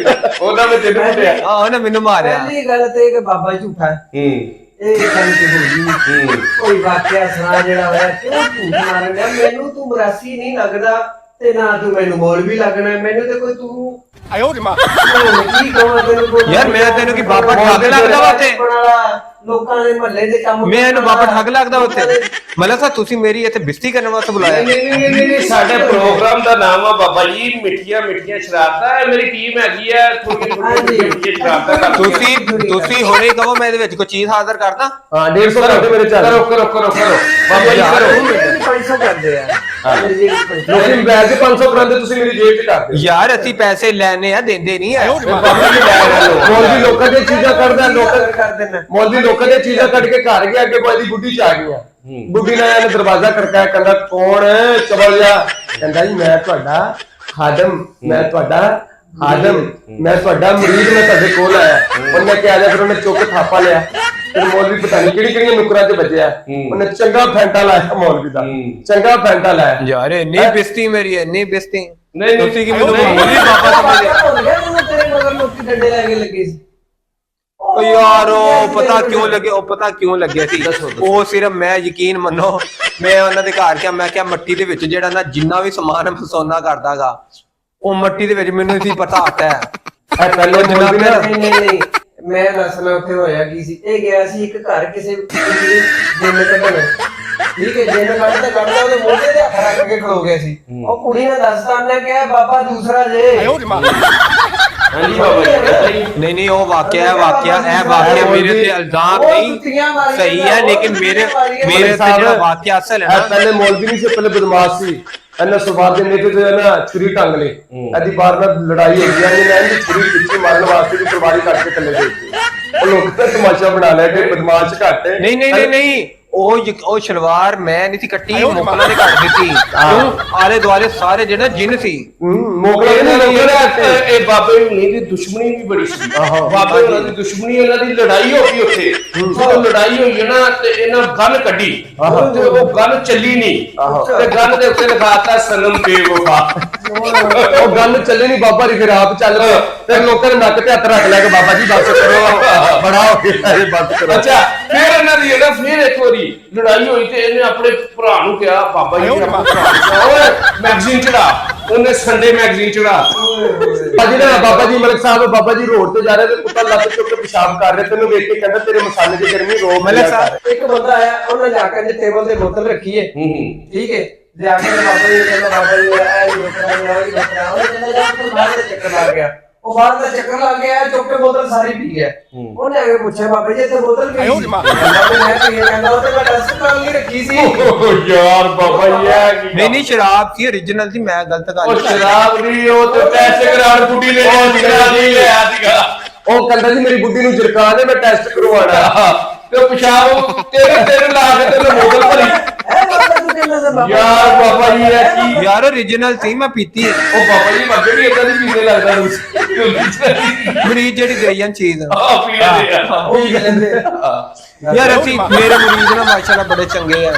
ਉਹਨਾਂ ਨੇ ਤੈਨੂੰ ਕੁੱਟਿਆ। ਉਹਨੇ ਮੈਨੂੰ ਮਾਰਿਆ। ਪਹਿਲੀ ਗੱਲ ਤੇ ਕਿ ਬਾਬਾ ਝੂਠਾ ਹੈ। ਇਹ ਗੱਲ ਤੇ ਹੋਈ ਕੋਈ ਵਾਕਿਆ ਸੁਣਾ ਜਿਹੜਾ ਹੋਇਆ, ਕਿਉਂ ਝੂਠ ਮਾਰਨ ਡਿਆ? ਮੈਨੂੰ ਤੂੰ ਮਰਾਸੀ ਨਹੀਂ ਲੱਗਦਾ ਤੇ ਨਾ ਤੂੰ ਮੈਨੂੰ ਮੌਲਵੀ ਲੱਗਣਾ। ਮੈਨੂੰ ਤੇ ਕੋਈ ਤੂੰ ਕੀ ਕਹਾਂ ਤੈਨੂੰ? ਕੋਈ ਯਾਰ ਮੈਂ ਤੈਨੂੰ ਕੀ ਬਾਬਾ ਠੱਗ ਲੱਗਦਾ ਵਾ ਉੱਥੇ? ਲੋਕਾਂ ਦੇ ਮਹੱਲੇ ਦੇ ਕੰਮ ਮੈਂ ਇਹਨੂੰ ਬਾਬਾ ਠੱਗ ਲੱਗਦਾ ਉੱਥੇ? ਮਤਲਬ ਸਾ ਤੁਸੀਂ ਮੇਰੀ ਇੱਥੇ ਬਿਸਤੀ ਕਰਨ ਵਾਸਤੇ ਬੁਲਾਇਆ? ਨਹੀਂ ਸਾਡੇ ਪ੍ਰੋਗਰਾਮ ਦਾ ਨਾਮ ਆ ਬਾਬਾ ਜੀ ਮਿੱਠੀਆਂ ਮਿੱਠੀਆਂ ਸ਼ਰਾਰਤਾਂ। ਇਹ ਮੇਰੀ ਟੀਮ ਹੈਗੀ ਆ, ਥੋੜੀ ਥੋੜੀ ਮਿੱਠੀਆਂ ਸ਼ਰਾਰਤਾਂ ਕਰਦੀ ਤੁਸੀਂ ਹੁਣੇ ਕਹੋ ਮੈਂ ਇਹਦੇ ਵਿੱਚ ਕੋਈ ਚੀਜ਼ ਹਾਜ਼ਰ ਕਰਦਾ। ਹਾਂ 150 ਕਰਦੇ ਮੇਰੇ ਚੱਲ। ਕਰੋ ਕਰੋ ਕਰੋ ਕਰੋ ਬਾਬਾ ਜੀ ਕਰੋ। 500 ਕਰਦੇ ਆ ਲੋਕੀ ਬੈਠ ਕੇ 500 ਕਰਾਉਂਦੇ, ਤੁਸੀਂ ਮੇਰੀ ਜੇਬ 'ਚ ਕਰਦੇ। ਯਾਰ ਅਸੀਂ ਪੈਸੇ ਲੈਣੇ ਆ, ਦਿੰਦੇ ਨਹੀਂ ਆ। ਬਾਬਾ ਜੀ ਲੈ ਰਹੇ ਲੋ। ਮੌਲਵੀ ਲੋਕਾਂ ਦੀਆਂ ਚੀਜ਼ਾਂ ਕੱਢਦਾ, ਕਰ ਦੇਣਾ। ਮੌਲਵੀ ਲੋਕਾਂ ਦੀਆਂ ਚੀਜ਼ਾਂ ਕੱਢ ਕੇ ਘਰ ਗਿਆ, ਅੱਗੇ ਕੋਈ ਦੀ ਬੁੱਢੀ 'ਚ ਆ ਗਈਆਂ। ਬੁੱਢੀ ਨੇ ਇਹਨੇ ਦਰਵਾਜ਼ਾ ਖੜਕਾਇਆ, ਕਹਿੰਦਾ ਕੌਣ ਹੈ? ਚਵਲ ਜਾ। ਕਹਿੰਦਾ ਜੀ ਮੈਂ ਤੁਹਾਡਾ ਖਾਦਮ, ਮੈਂ ਤੁਹਾਡਾ ਖਾਦਮ, ਮੈਂ ਤੁਹਾਡਾ ਮੁਰੀਦ, ਮੈਂ ਤੁਹਾਡੇ ਕੋਲ ਆਇਆ। ਉਹਨੇ ਕਿਹਾ ਫਿਰ ਉਹਨੇ ਚੁੱਕ ਥਾਪਾ ਲਿਆ। ਫਿਰ ਮੌਲਵੀ ਪਤਾ ਨਹੀਂ ਕਿਹੜੀ ਕਿਹੜੀਆਂ ਨੁਕਰਾਂ 'ਚ ਵੱਜਿਆ। ਉਹਨੇ ਚੰਗਾ ਫੈਂਟਾ ਲਾਇਆ ਮੌਲਵੀ ਦਾ, ਚੰਗਾ ਫੈਂਟਾ ਲਾਇਆ। ਯਾਰ ਇੰਨੀ ਬਿਸਤੀ ਮੇਰੀ, ਇੰਨੀ ਬਿਸਤੀ। ਨਹੀਂ ਤੁਸੀਂ ਕੀ ਮੈਨੂੰ ਨਹੀਂ, ਮੌਲਵੀ ਬਾਬਾ ਸਮਝਦੇ? ਤੇਰੇ ਮਗਰ ਲੋਕੀ ਡੰਡੇ ਲੈ ਕੇ ਲੱਗੇ ਸੀ। ਓ ਯਾਰ ਉਹ ਪਤਾ ਕਿਉਂ ਲੱਗੇ, ਉਹ ਪਤਾ ਕਿਉਂ ਲੱਗਿਆ ਸੀ? ਉਹ ਸਿਰਫ ਮੈਂ ਯਕੀਨ ਮੰਨੋ, ਮੈਂ ਉਹਨਾਂ ਦੇ ਘਰ ਗਿਆ, ਮੈਂ ਕਿਹਾ ਮੱਟੀ ਦੇ ਵਿੱਚ ਜਿਹੜਾ ਨਾ ਜਿੰਨਾ ਵੀ ਸਮਾਨ ਮੈਂ ਸੋਨਾ ਕਰਦਾਗਾ, ਉਹ ਮੱਟੀ ਦੇ ਵਿੱਚ ਮੈਨੂੰ ਸੀ ਪਤਾ ਆਤਾ ਹੈ। ਇਹ ਪਹਿਲੇ ਮੌਲਵੀ ਨੇ ਨਹੀਂ ਮੈਂ ਦੱਸਣਾ ਉੱਥੇ ਹੋਇਆ ਕੀ ਸੀ। ਇਹ ਗਿਆ ਸੀ ਇੱਕ ਘਰ ਕਿਸੇ ਜਿੰਨ ਕੱਢਣ, ਠੀਕ ਹੈ। ਜਿੰਨ ਕੱਢਦਾ ਉਹਦੇ ਮੋਢੇ ਤੇ ਹੱਥ ਰੱਖ ਕੇ ਖਲੋ ਗਿਆ ਸੀ। ਉਹ ਕੁੜੀ ਨੇ ਦੱਸਤਾ, ਉਹਨੇ ਕਿਹਾ ਬਾਬਾ ਦੂਸਰਾ ਜੇ। ਹਾਂਜੀ ਬਾਬਾ ਜੀ। ਨਹੀਂ ਉਹ ਵਾਕਿਆ ਇਹ ਮੇਰੇ ਤੇ ਇਲਜ਼ਾਮ ਨਹੀਂ ਸਹੀ ਹੈ, ਲੇਕਿਨ ਮੇਰੇ ਤੇ ਜਿਹੜਾ ਵਾਕਿਆ ਅਸਲ ਹੈ ਨਾ। ਪਹਿਲੇ ਮੌਲਵੀ ਨਹੀਂ ਸੀ, ਪਹਿਲੇ ਬਦਮਾਸ਼ ਸੀ। ਇਹਨਾਂ ਸੁਭਾਅ ਦੇ ਨੇਤੇ ਤੇ ਨਾ ਛੁਰੀ ਟੰਗ ਲਈ। ਇਹਦੀ ਬਾਰ ਨਾਲ ਲੜਾਈ ਹੋਈ ਹੈ, ਇਹਨੇ ਇਹਦੀ ਛੁਰੀ ਪਿੱਛੇ ਮਾਰਨ ਵਾਸਤੇ ਦੀ ਤਲਵਾਰੀ ਕੱਢ ਕੇ ਥੱਲੇ ਦੇ ਦਿੱਤੀ। ਉਹ ਲੋਕ ਤਾਂ ਤਮਾਸ਼ਾ ਬਣਾ ਲਿਆ ਕਿ ਬਦਮਾਸ਼ ਘੱਟ ਹੈ। ਨਹੀਂ ਉਹ ਸ਼ਲਵਾਰ ਮੈਂ ਨਹੀਂ ਸੀ ਕੱਟੀ, ਮੋਕਲਾਂ ਨੇ ਕੱਟ ਦਿੱਤੀ। ਆਲੇ ਦੁਆਲੇ ਸਾਰੇ ਜਿਹੜੇ ਜਿੰਨ ਸੀ। ਮੋਕਲਾ ਇਹ ਬਾਬੇ ਹੁਣੀ ਦੀ ਦੁਸ਼ਮਣੀ ਵੀ ਬੜੀ ਸੀ। ਬਾਬੇ ਹੁਣਾਂ ਦੀ ਦੁਸ਼ਮਣੀ, ਇਹਨਾਂ ਦੀ ਲੜਾਈ ਹੋ ਗਈ ਉੱਥੇ। ਜਦੋਂ ਲੜਾਈ ਹੋਈ ਹੈ ਨਾ ਤੇ ਇਹਨਾਂ ਗਨ ਕੱਢੀ ਤੇ ਉਹ ਗਨ ਚੱਲੀ ਨਹੀਂ ਤੇ ਗਨ ਦੇ ਉੱਤੇ ਲਿਖਾਤਾ ਸਨਮ ਬੇਵਫਾ। ਉਹ ਗੱਲ ਚੱਲੇ ਨਹੀਂ ਬਾਬਾ ਜੀ, ਫਿਰ ਆਪ ਚੱਲ ਪਏ ਤੇ ਲੋਕਾਂ ਨੇ ਨੱਕ ਤੇ ਹੱਥ ਰੱਖ ਲਿਆ ਕਿ ਬਾਬਾ ਜੀ ਬਸ ਕਰੋ, ਬੜਾ ਹੋ ਗਿਆ ਇਹ ਬਸ ਕਰੋ। ਅੱਛਾ, ਫਿਰ ਇਹਨਾਂ ਦੀ ਇਹਦਾ ਫਿਰ ਇੱਕ ਵਾਰੀ ਲੜਾਈ ਹੋਈ ਤੇ ਇਹਨੇ ਆਪਣੇ ਭਰਾ ਨੂੰ ਕਿਹਾ, ਬਾਬਾ ਜੀ ਆਪਣੇ ਭਰਾ ਨੂੰ ਕਿਹਾ, ਓਏ ਮੈਗਜ਼ੀਨ ਚੜਾ। ਉਹਨੇ ਸੰਡੇ ਮੈਗਜ਼ੀਨ ਚੜਾ। ਅੱਜ ਨਾ ਬਾਬਾ ਜੀ ਮਲਕ ਸਾਹਿਬ, ਬਾਬਾ ਜੀ ਰੋਡ ਤੇ ਜਾ ਰਹੇ ਤੇ ਕੁੱਤਾ ਲੱਤ ਚੁੱਕ ਕੇ ਪਿਸ਼ਾਬ ਕਰ ਰਿਹਾ, ਤੈਨੂੰ ਵੇਖ ਕੇ ਕਹਿੰਦਾ ਤੇਰੇ ਮਸਾਲੇ ਦੀ ਗਰਮੀ ਰੋਕ ਮਲਕ ਸਾਹਿਬ ਇੱਕ ਬੰਦਾ ਆਇਆ, ਉਹਨੇ ਜਾ ਕੇ ਟੇਬਲ ਤੇ ਬੋਤਲ ਰੱਖੀ ਹੈ, ਠੀਕ ਹੈ, ਜਾ ਕੇ ਬਾਬਾ ਜੀ ਕਹਿੰਦਾ ਬਾਬਾ ਜੀ ਇਹ ਬੋਤਲ ਉਹਨੇ ਕਹਿੰਦਾ ਜਾ ਕੇ ਬਾਹਰ ਦਾ ਚੱਕਰ ਲੱਗ ਗਿਆ। ਉਹ ਬਾਹਰ ਦਾ ਚੱਕਰ ਲੱਗ ਗਿਆ, ਚੁੱਕ ਕੇ ਬੋਤਲ ਸਾਰੀ ਪੀ ਗਿਆ। ਉਹਨੇ ਆ ਕੇ ਪੁੱਛਿਆ ਬਾਬਾ ਜੀ ਇੱਥੇ ਬੋਤਲ ਪੀ ਸੀ? ਮੈਂ ਪੀ ਗਿਆ। ਕਹਿੰਦਾ ਉਹ ਤੇ ਮੈਂ ਡਸਟ ਕਰਨ ਲਈ ਰੱਖੀ ਸੀ। ਯਾਰ ਬਾਬਾ ਜੀ ਇਹ ਨਹੀਂ ਸ਼ਰਾਬ ਸੀ origignal ਸੀ, ਮੈਂ ਗਲਤ ਕਰ ਉਹ ਸ਼ਰਾਬ ਨਹੀਂ, ਉਹ ਤੇ ਪੈਸੇ ਕਰਾਉਣ ਬੁੱਢੀ ਲੈ ਆਇਆ ਸੀਗਾ। ਉਹ ਕਹਿੰਦਾ ਜੀ ਮੇਰੀ ਬੁੱਢੀ ਨੂੰ ਜਰਕਾ ਦੇ, ਮੈਂ ਟੈਸਟ ਕਰਵਾਉਣਾ ਤੇ ਪਿਸ਼ਾਬ ਤੇਰੇ ਲਾ ਕੇ ਤੇ ਬੋਤਲ ਭਰੀ। ਇਹ ਬਾਬਾ ਤੂੰ ਕਹਿੰਦਾ ਸੀ ਬਾਬਾ ਯਾਰ ਬਾਬਾ ਜੀ ਇਹ ਕੀ ਯਾਰ origignal ਸੀ, ਮੈਂ ਪੀਤੀ। ਉਹ ਬਾਬਾ ਜੀ ਮੱਗੇ ਵੀ ਇਦਾਂ ਦੀ ਪੀਂਦੇ ਲੱਗਦਾ ਮਰੀਜ਼ ਜਿਹੜੀ ਦੇਈਆਂ ਚੀਜ਼ ਆ ਪੀ ਲੈਂਦੇ ਆ। ਉਹ ਵੀ ਲੈਂਦੇ। ਯਾਰ ਅਸੀਂ ਮੇਰੇ ਮਰੀਜ਼ ਨਾ ਮਾਸ਼ਾਅੱਲਾ ਬੜੇ ਚੰਗੇ ਆ।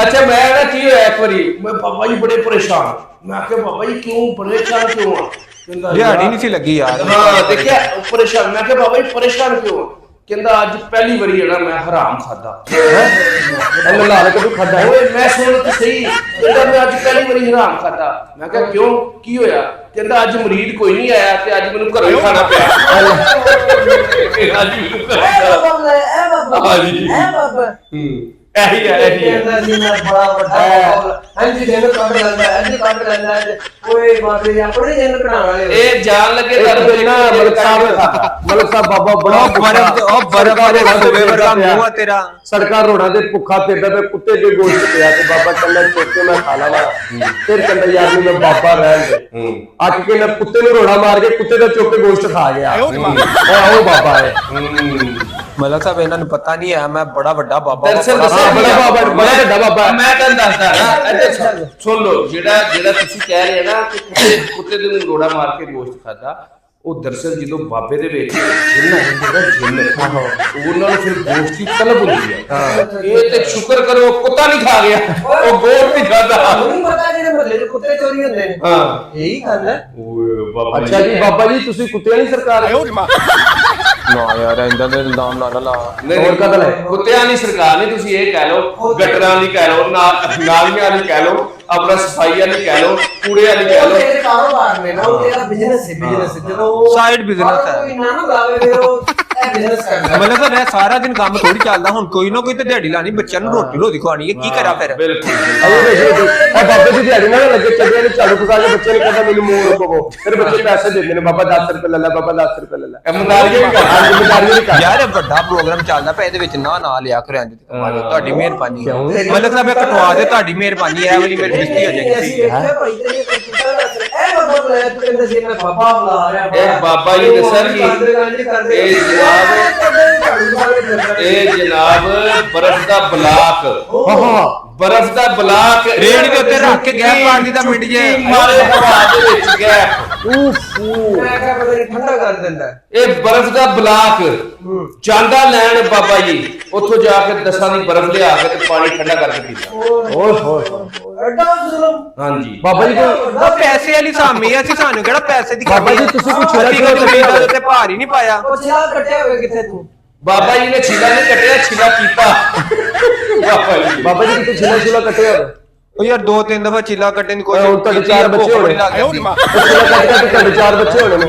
ਅੱਛਾ, ਮੈਂ ਨਾ ਕੀ ਹੋਇਆ ਇੱਕ ਵਾਰੀ, ਮੈਂ ਬਾਬਾ ਜੀ ਬੜੇ ਪਰੇਸ਼ਾਨ। ਮੈਂ ਕਿਹਾ ਬਾਬਾ ਜੀ ਕਿਉਂ ਪਰੇਸ਼ਾਨ ਕਿਉਂ ਆ? ਕਹਿੰਦਾ ਦਿਹਾੜੀ ਨਹੀਂ ਸੀ ਲੱਗੀ ਯਾਰ। ਹਾਂ ਦੇਖਿਆ ਪਰੇਸ਼ਾਨ। ਮੈਂ ਕਿਹਾ ਬਾਬਾ ਜੀ ਪਰੇਸ਼ਾਨ ਕਿਉਂ ਆ? ਕਹਿੰਦਾ ਅੱਜ ਪਹਿਲੀ ਵਾਰੀ ਜਿਹੜਾ ਮੈਂ ਹਰਾਮ ਖਾਦਾ। ਇਹਨੂੰ ਲਾਲ ਕੇ ਤੂੰ ਖਾਦਾ ਓਏ ਮੈਂ ਸੁਣ ਤੇ ਸਹੀ। ਕਹਿੰਦਾ ਮੈਂ ਅੱਜ ਪਹਿਲੀ ਵਾਰੀ ਹਰਾਮ ਖਾਦਾ। ਮੈਂ ਕਿਹਾ ਕਿਉਂ, ਕੀ ਹੋਇਆ? ਕਹਿੰਦਾ ਅੱਜ ਮਰੀਜ਼ ਕੋਈ ਨਹੀਂ ਆਇਆ ਤੇ ਅੱਜ ਮੈਨੂੰ ਘਰੋਂ ਹੀ ਖਾਣਾ ਪਿਆ। ਅੱਜ ਮੈਨੂੰ ਘਰੋਂ ਹੀ ਇਹ ਖਾਣਾ- ਬਾਬਾ ਇਹ ਬਾਬਾ ਹਾਂਜੀ। ਇਹ ਬਾਬਾ ਇਹੀ ਹੈ ਇਹੀ ਹੈ। ਕਹਿੰਦਾ ਜੀ ਮੈਂ ਬੜਾ ਵੱਡਾ ਬਾਬਾ। ਹਾਂਜੀ ਦਿਨ ਕੱਢ ਲੈਂਦਾ, ਅੱਜ ਕੱਢ ਲੈਂਦਾ। ਓਏ ਬਾਬੇ ਜੀ ਆਪਣੇ ਦਿਨ ਕਢਾਉਣ ਵਾਲੇ। ਇਹ ਜਾਣ ਲੱਗੇ ਇੱਕ ਤੁਹਾਨੂੰ ਦਿਨ ਨਾ ਮਲਕ ਸਾਹਿਬ ਬਾਬਾ ਬੜਾ ਬਰਫ ਵਾਲੇ ਸੂਬੇ ਵਰਗਾ ਮੂੰਹ ਆ ਤੇਰਾ। ਸੜਕਾਂ ਰੋਡਾਂ ਤੇ ਭੁੱਖਾ ਫਿਰਦਾ ਪਿਆ, ਕੁੱਤੇ ਦੇ ਗੋਸ਼ਤ ਪਿਆ ਤੇ ਬਾਬਾ ਕਹਿੰਦਾ ਚੁੱਕ ਕੇ ਮੈਂ ਖਾ ਲਾਂਗਾ। ਫਿਰ ਕਹਿੰਦਾ ਯਾਰ ਨਹੀਂ ਮੈਂ ਬਾਬਾ ਰਹਿਣ ਦੇ। ਅੱਕ ਕੇ ਨਾ ਕੁੱਤੇ ਨੂੰ ਰੋੜਾ ਮਾਰ ਕੇ ਕੁੱਤੇ ਦਾ ਚੁੱਕ ਕੇ ਗੋਸ਼ਤ ਖਾ ਗਿਆ। ਉਹ ਬਾਬਾ ਹੈ। ਮਲਕ ਸਾਹਿਬ ਇਹਨਾਂ ਨੂੰ ਪਤਾ ਨਹੀਂ ਹੈ ਮੈਂ ਬੜਾ ਵੱਡਾ ਬਾਬਾ। ਦਰਅਸਲ ਬੜਾ ਬਾਬਾ, ਬੜਾ ਵੱਡਾ ਬਾਬਾ। ਮੈਂ ਤੁਹਾਨੂੰ ਦੱਸਦਾ ਨਾ, ਇੱਥੇ ਸੁਣ ਲਓ। ਜਿਹੜਾ ਤੁਸੀਂ ਕਹਿ ਰਹੇ ਨਾ ਕਿ ਕੁੱਤੇ ਦੇ ਨੂੰ ਰੋੜਾ ਮਾਰ ਕੇ ਗੋਸ਼ਤ ਖਾਦਾ, ਉਹ ਦਰਅਸਲ ਜਦੋਂ ਬਾਬੇ ਦੇ ਵਿੱਚ ਜਿੰਨ ਹੈ ਜਿਹੜਾ ਜਿੰਨ ਉਹਨਾਂ ਨੂੰ ਫਿਰ ਗੋਸ਼ਤ ਦੀ ਤਲਬ ਹੁੰਦੀ ਹੈ। ਇਹ ਤੇ ਸ਼ੁਕਰ ਕਰੋ ਕੁੱਤਾ ਨਹੀਂ ਖਾ ਗਿਆ, ਉਹ ਗੋਸ਼ਤ ਨਹੀਂ ਖਾਦਾ। ਨਹੀਂ ਪਤਾ ਜਿਹੜੇ ਮਹੱਲੇ ਦੇ ਕੁੱਤੇ ਚੋਰੀ ਹੁੰਦੇ ਨੇ। ਹਾਂ ਇਹੀ ਗੱਲ ਹੈ। ਓਏ ਬਾਬਾ ਅੱਛਾ ਜੀ ਬਾਬਾ ਜੀ ਤੁਸੀਂ ਕੁੱਤਿਆਂ ਦੀ ਸਰਕਾਰ ਨਾ ਯਾਰ ਇੰਦਾਂ ਦੇ ਇਲਜ਼ਾਮ ਨਾ ਲਾ। ਹੋਰ ਕਤਲ ਹੈ। ਕੁੱਤਿਆਂ ਦੀ ਸਰਕਾਰ ਨਹੀਂ, ਤੁਸੀਂ ਇਹ ਕਹਿ ਲਓ, ਗਟਰਾਂ ਦੀ ਕਹਿ ਲਓ, ਨਾਲੀਆਂ ਦੀ ਕਹਿ ਲਓ, ਆਪਣਾ ਸਫਾਈਆਂ ਦੀ ਕਹਿ ਲਓ, ਕੂੜੇ ਵਾਲੀ ਕਹਿ ਉਹ ਲਓ। ਤੇਰੇ ਕਾਰੋਬਾਰ ਨੇ ਨਾ, ਉਹ ਤੇਰਾ ਬਿਜ਼ਨਸ ਹੈ। ਜਦੋਂ ਉਹ Side business ਹੈ। ਕੋਈ ਨਾ ਲਾਵੇ ਫਿਰ ਉਹ ਇਹ ਬਿਜ਼ਨਸ ਕਰਦਾ। ਮਤਲਬ ਤਾਂ ਸਾਰਾ ਦਿਨ ਕੰਮ ਥੋੜੀ ਚੱਲਦਾ, ਹੁਣ ਕੋਈ ਨਾ ਕੋਈ ਤੇ ਦਿਹਾੜੀ ਲਾਣੀ, ਬੱਚਿਆਂ ਨੂੰ ਰੋਟੀ ਖਵਾਣੀ ਹੈ, ਕੀ ਕਰਾਂ ਫਿਰ? ਬਿਲਕੁਲ ਇਹ ਬਾਬੇ ਦੀ ਦਿਹਾੜੀ ਨਾਲ ਲੱਗੇ ਚੱਲੇ ਨੇ, ਝਾੜੂ ਫਸਾ ਕੇ ਬੱਚੇ ਨੇ ਕਹਿੰਦਾ ਮੈਨੂੰ ਮੋੜ ਪਵੋ। ਫਿਰ ਬੱਚੇ ਪੈਸੇ ਦਿੰਦੇ ਨੇ, ਬਾਬਾ 10 ਰੁਪਏ ਲੈ ਲੈ, ਬਾਬਾ 10 ਰੁਪਏ ਲੈ ਲੈ। ਇਮਾਨਦਾਰੀ ਵੀ ਕਰ। ਜ਼ਿੰਮੇਵਾਰੀ ਵੀ ਕਰ। ਯਾਰ ਇਹ ਵੱਡਾ ਪ੍ਰੋਗਰਾਮ ਚੱਲਦਾ ਪਿਆ, ਇਹਦੇ ਵਿੱਚ ਨਾ ਲਿਆ ਕਰੋ। ਇੰਜ ਤੁਹਾਡੀ ਮਿਹਰਬਾਨੀ ਹੈ। ਮਤਲਬ ਸਾਹਿਬ ਕਟਵਾ ਦੇ, ਤੁਹਾਡੀ ਮਿਹਰਬਾਨੀ ਹੈ। ਵਾਲੀ ਮੇਰੀ ਬੇਇੱਜ਼ਤੀ ਹੋ ਜਾਏਗੀ। ਅਸੀਂ ਵੇਖਿਆ ਭਾਈ ਤੇਰੀ ਕੋਈ ਕੁੱਤਾ ਦੱਸ ਰਿਹਾ। ਇਹ ਬਾਬਾ ਬੁਲਾਇਆ, ਤੂੰ ਕਹਿੰਦਾ ਸੀ ਮੈਂ ਬਾਬਾ ਬੁਲਾ ਰਿਹਾ। ਇਹ ਬਾਬਾ ਜੀ ਦੱਸਣਗੇ। ਇਹ ਜਨਾਬ ਬਰਫ਼ ਦਾ ਬਲਾਕ, ਬਰਫ਼ ਦਾ ਬਲਾਕ ਰੇਹੜੀ ਦੇ ਉੱਤੇ ਰੱਖ ਕੇ ਗੈਪ ਪਾਣੀ ਦਾ ਮਿੰਟ ਜੇ ਮਾਰੇ ਹਵਾ ਦੇ ਵਿੱਚ ਗੈਪ। ਮੈਂ ਕਿਹਾ ਪਤਾ ਨਹੀਂ ਠੰਡਾ ਕਰ ਦਿੰਦਾ। ਇਹ ਬਰਫ਼ ਦਾ ਬਲਾਕ ਜਾਂਦਾ ਲੈਣ ਬਾਬਾ ਜੀ, ਉੱਥੋਂ ਜਾ ਕੇ ਦਸਾਂ ਦੀ ਬਰਫ਼ ਲਿਆ ਕੇ ਤੇ ਪਾਣੀ ਠੰਡਾ ਕਰਕੇ ਪੀਂਦਾ। ਓਏ ਹੋਏ ਐਡਾ ਜ਼ੁਲਮ। ਹਾਂਜੀ ਬਾਬਾ ਜੀ ਉਹ ਪੈਸੇ ਵਾਲੀ ਸਾਮੀ ਆ, ਅਸੀਂ ਸਾਨੂੰ ਕਿਹੜਾ ਪੈਸੇ ਦੀ ਬਾਬਾ ਜੀ ਤੁਸੀਂ ਕੋਈ ਛੋਟਾ ਜ਼ਮੀਨ ਦੇ ਉੱਤੇ ਭਾਰ ਹੀ ਨਹੀਂ ਪਾਇਆ। ਉਹ ਛਿਲਾ ਕੱਟਿਆ ਹੋਇਆ ਕਿੱਥੇ ਤੂੰ? ਬਾਬਾ ਜੀ ਨੇ ਛਿਲਾ ਨਹੀਂ ਕੱਟਿਆ, ਛਿਲਾ ਕੀਤਾ ਬਾਬਾ ਜੀ ਕਿਤੇ ਛਿਲਾ ਕੱਟਿਆ ਹੋਵੇ। ਉਹ ਯਾਰ 2-3 ਦਫਾ ਚੀਲਾ ਕੱਟਣ ਦੀ ਹੁਣ ਤੁਹਾਡੇ 4 ਬੱਚੇ ਹੋਣੇ। ਛਿਲਾ ਕੱਟ ਕੇ ਤੁਹਾਡੇ 4 ਬੱਚੇ ਹੋਣੇ ਨੇ।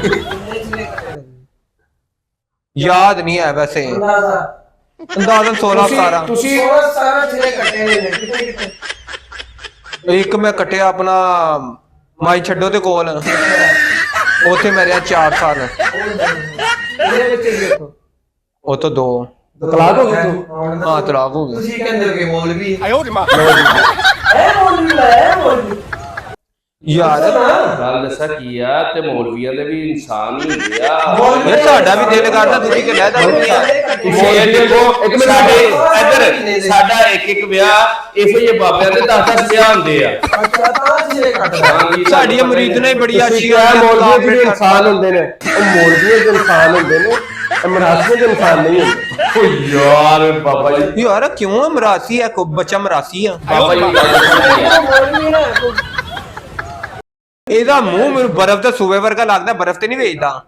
ਯਾਦ ਨਹੀਂ ਹੈ ਵੈਸੇ, ਅੰਦਾਜ਼ਨ 16-17। ਤੁਸੀਂ ਸਾਰਾ ਛਿਲੇ ਕੱਟੇ ਹੋਏ ਨੇ ਕਿੱਥੇ ਕਿੱਥੇ। ਇੱਕ ਮੈਂ ਕੱਟਿਆ ਆਪਣਾ ਮਾਈ ਛੱਡੋ ਤੇ ਕੋਲ, ਉੱਥੇ ਮੈਂ ਰਿਹਾ 4 ਸਾਲ। ਇਹਦੇ ਵਿੱਚ ਦੇਖੋ ਉਹ ਤੋਂ 2 ਤਲਾਕ ਹੋ ਗਈ ਤੂੰ? ਹਾਂ ਤਲਾਕ ਹੋ ਗਿਆ। ਤੁਸੀਂ ਕਹਿੰਦੇ ਹੋ ਕਿ ਮੌਲਵੀ ਇਹ ਮੌਲਵੀ ਲਾਇਆ ਮੌਲਵੀ। ਯਾਰ ਗੱਲ ਦੱਸਾਂ ਕੀ ਆ ਤੇ ਮੌਲਵੀਆਂ ਦੇ ਵੀ ਇਨਸਾਨ ਹੀ ਹੁੰਦੇ ਆ ਯਾਰ ਸਾਡਾ ਵੀ ਦਿਲ ਕਰਦਾ ਤੁਸੀਂ ਕਿ ਲੈ ਦੋ ਤੁਸੀਂ ਇਹ ਦੇਖੋ ਇੱਕ ਮਿੰਟ ਸਾਡੇ ਇੱਧਰ ਸਾਡਾ ਇੱਕ ਵਿਆਹ ਇਹੋ ਜਿਹੇ ਬਾਬਿਆਂ ਦੇ 10-10 ਵਿਆਹ ਹੁੰਦੇ ਆ ਅੱਛਾ ਤਾਂ ਜਿਹੜੇ ਕੱਟਦਾ ਹਾਂਜੀ, ਸਾਡੀ ਅਮਰੀਦ ਨੇ ਬੜੀ ਅੱਛੀ ਮੌਲਵੀ ਜਿਹੜੇ ਇਨਸਾਨ ਹੁੰਦੇ ਨੇ ਉਹ ਮੌਲਵੀ ਦੇ ਇਨਸਾਨ ਹੁੰਦੇ ਨੇ ਮਰਾਸੀ ਦੇ ਇਨਸਾਨ ਨਹੀਂ ਹੁੰਦੇ। ਓ ਯਾਰ ਬਾਬਾ ਜੀ ਯਾਰ ਕਿਉਂ ਮਰਾਸੀ ਹੈ ਕੋ ਬੱਚਾ ਮਰਾਸੀ ਆ ਬਾਬਾ ਜੀ ਗੱਲ ਦੱਸਣੀ ਮੌਲਵੀ ਨਾ ਇਹਦਾ ਮੂੰਹ ਮੈਨੂੰ ਬਰਫ਼ ਦਾ ਸੂਬੇ ਵਰਗਾ ਲੱਗਦਾ ਬਰਫ਼ ਤੇ ਨਹੀਂ ਵੇਚਦਾ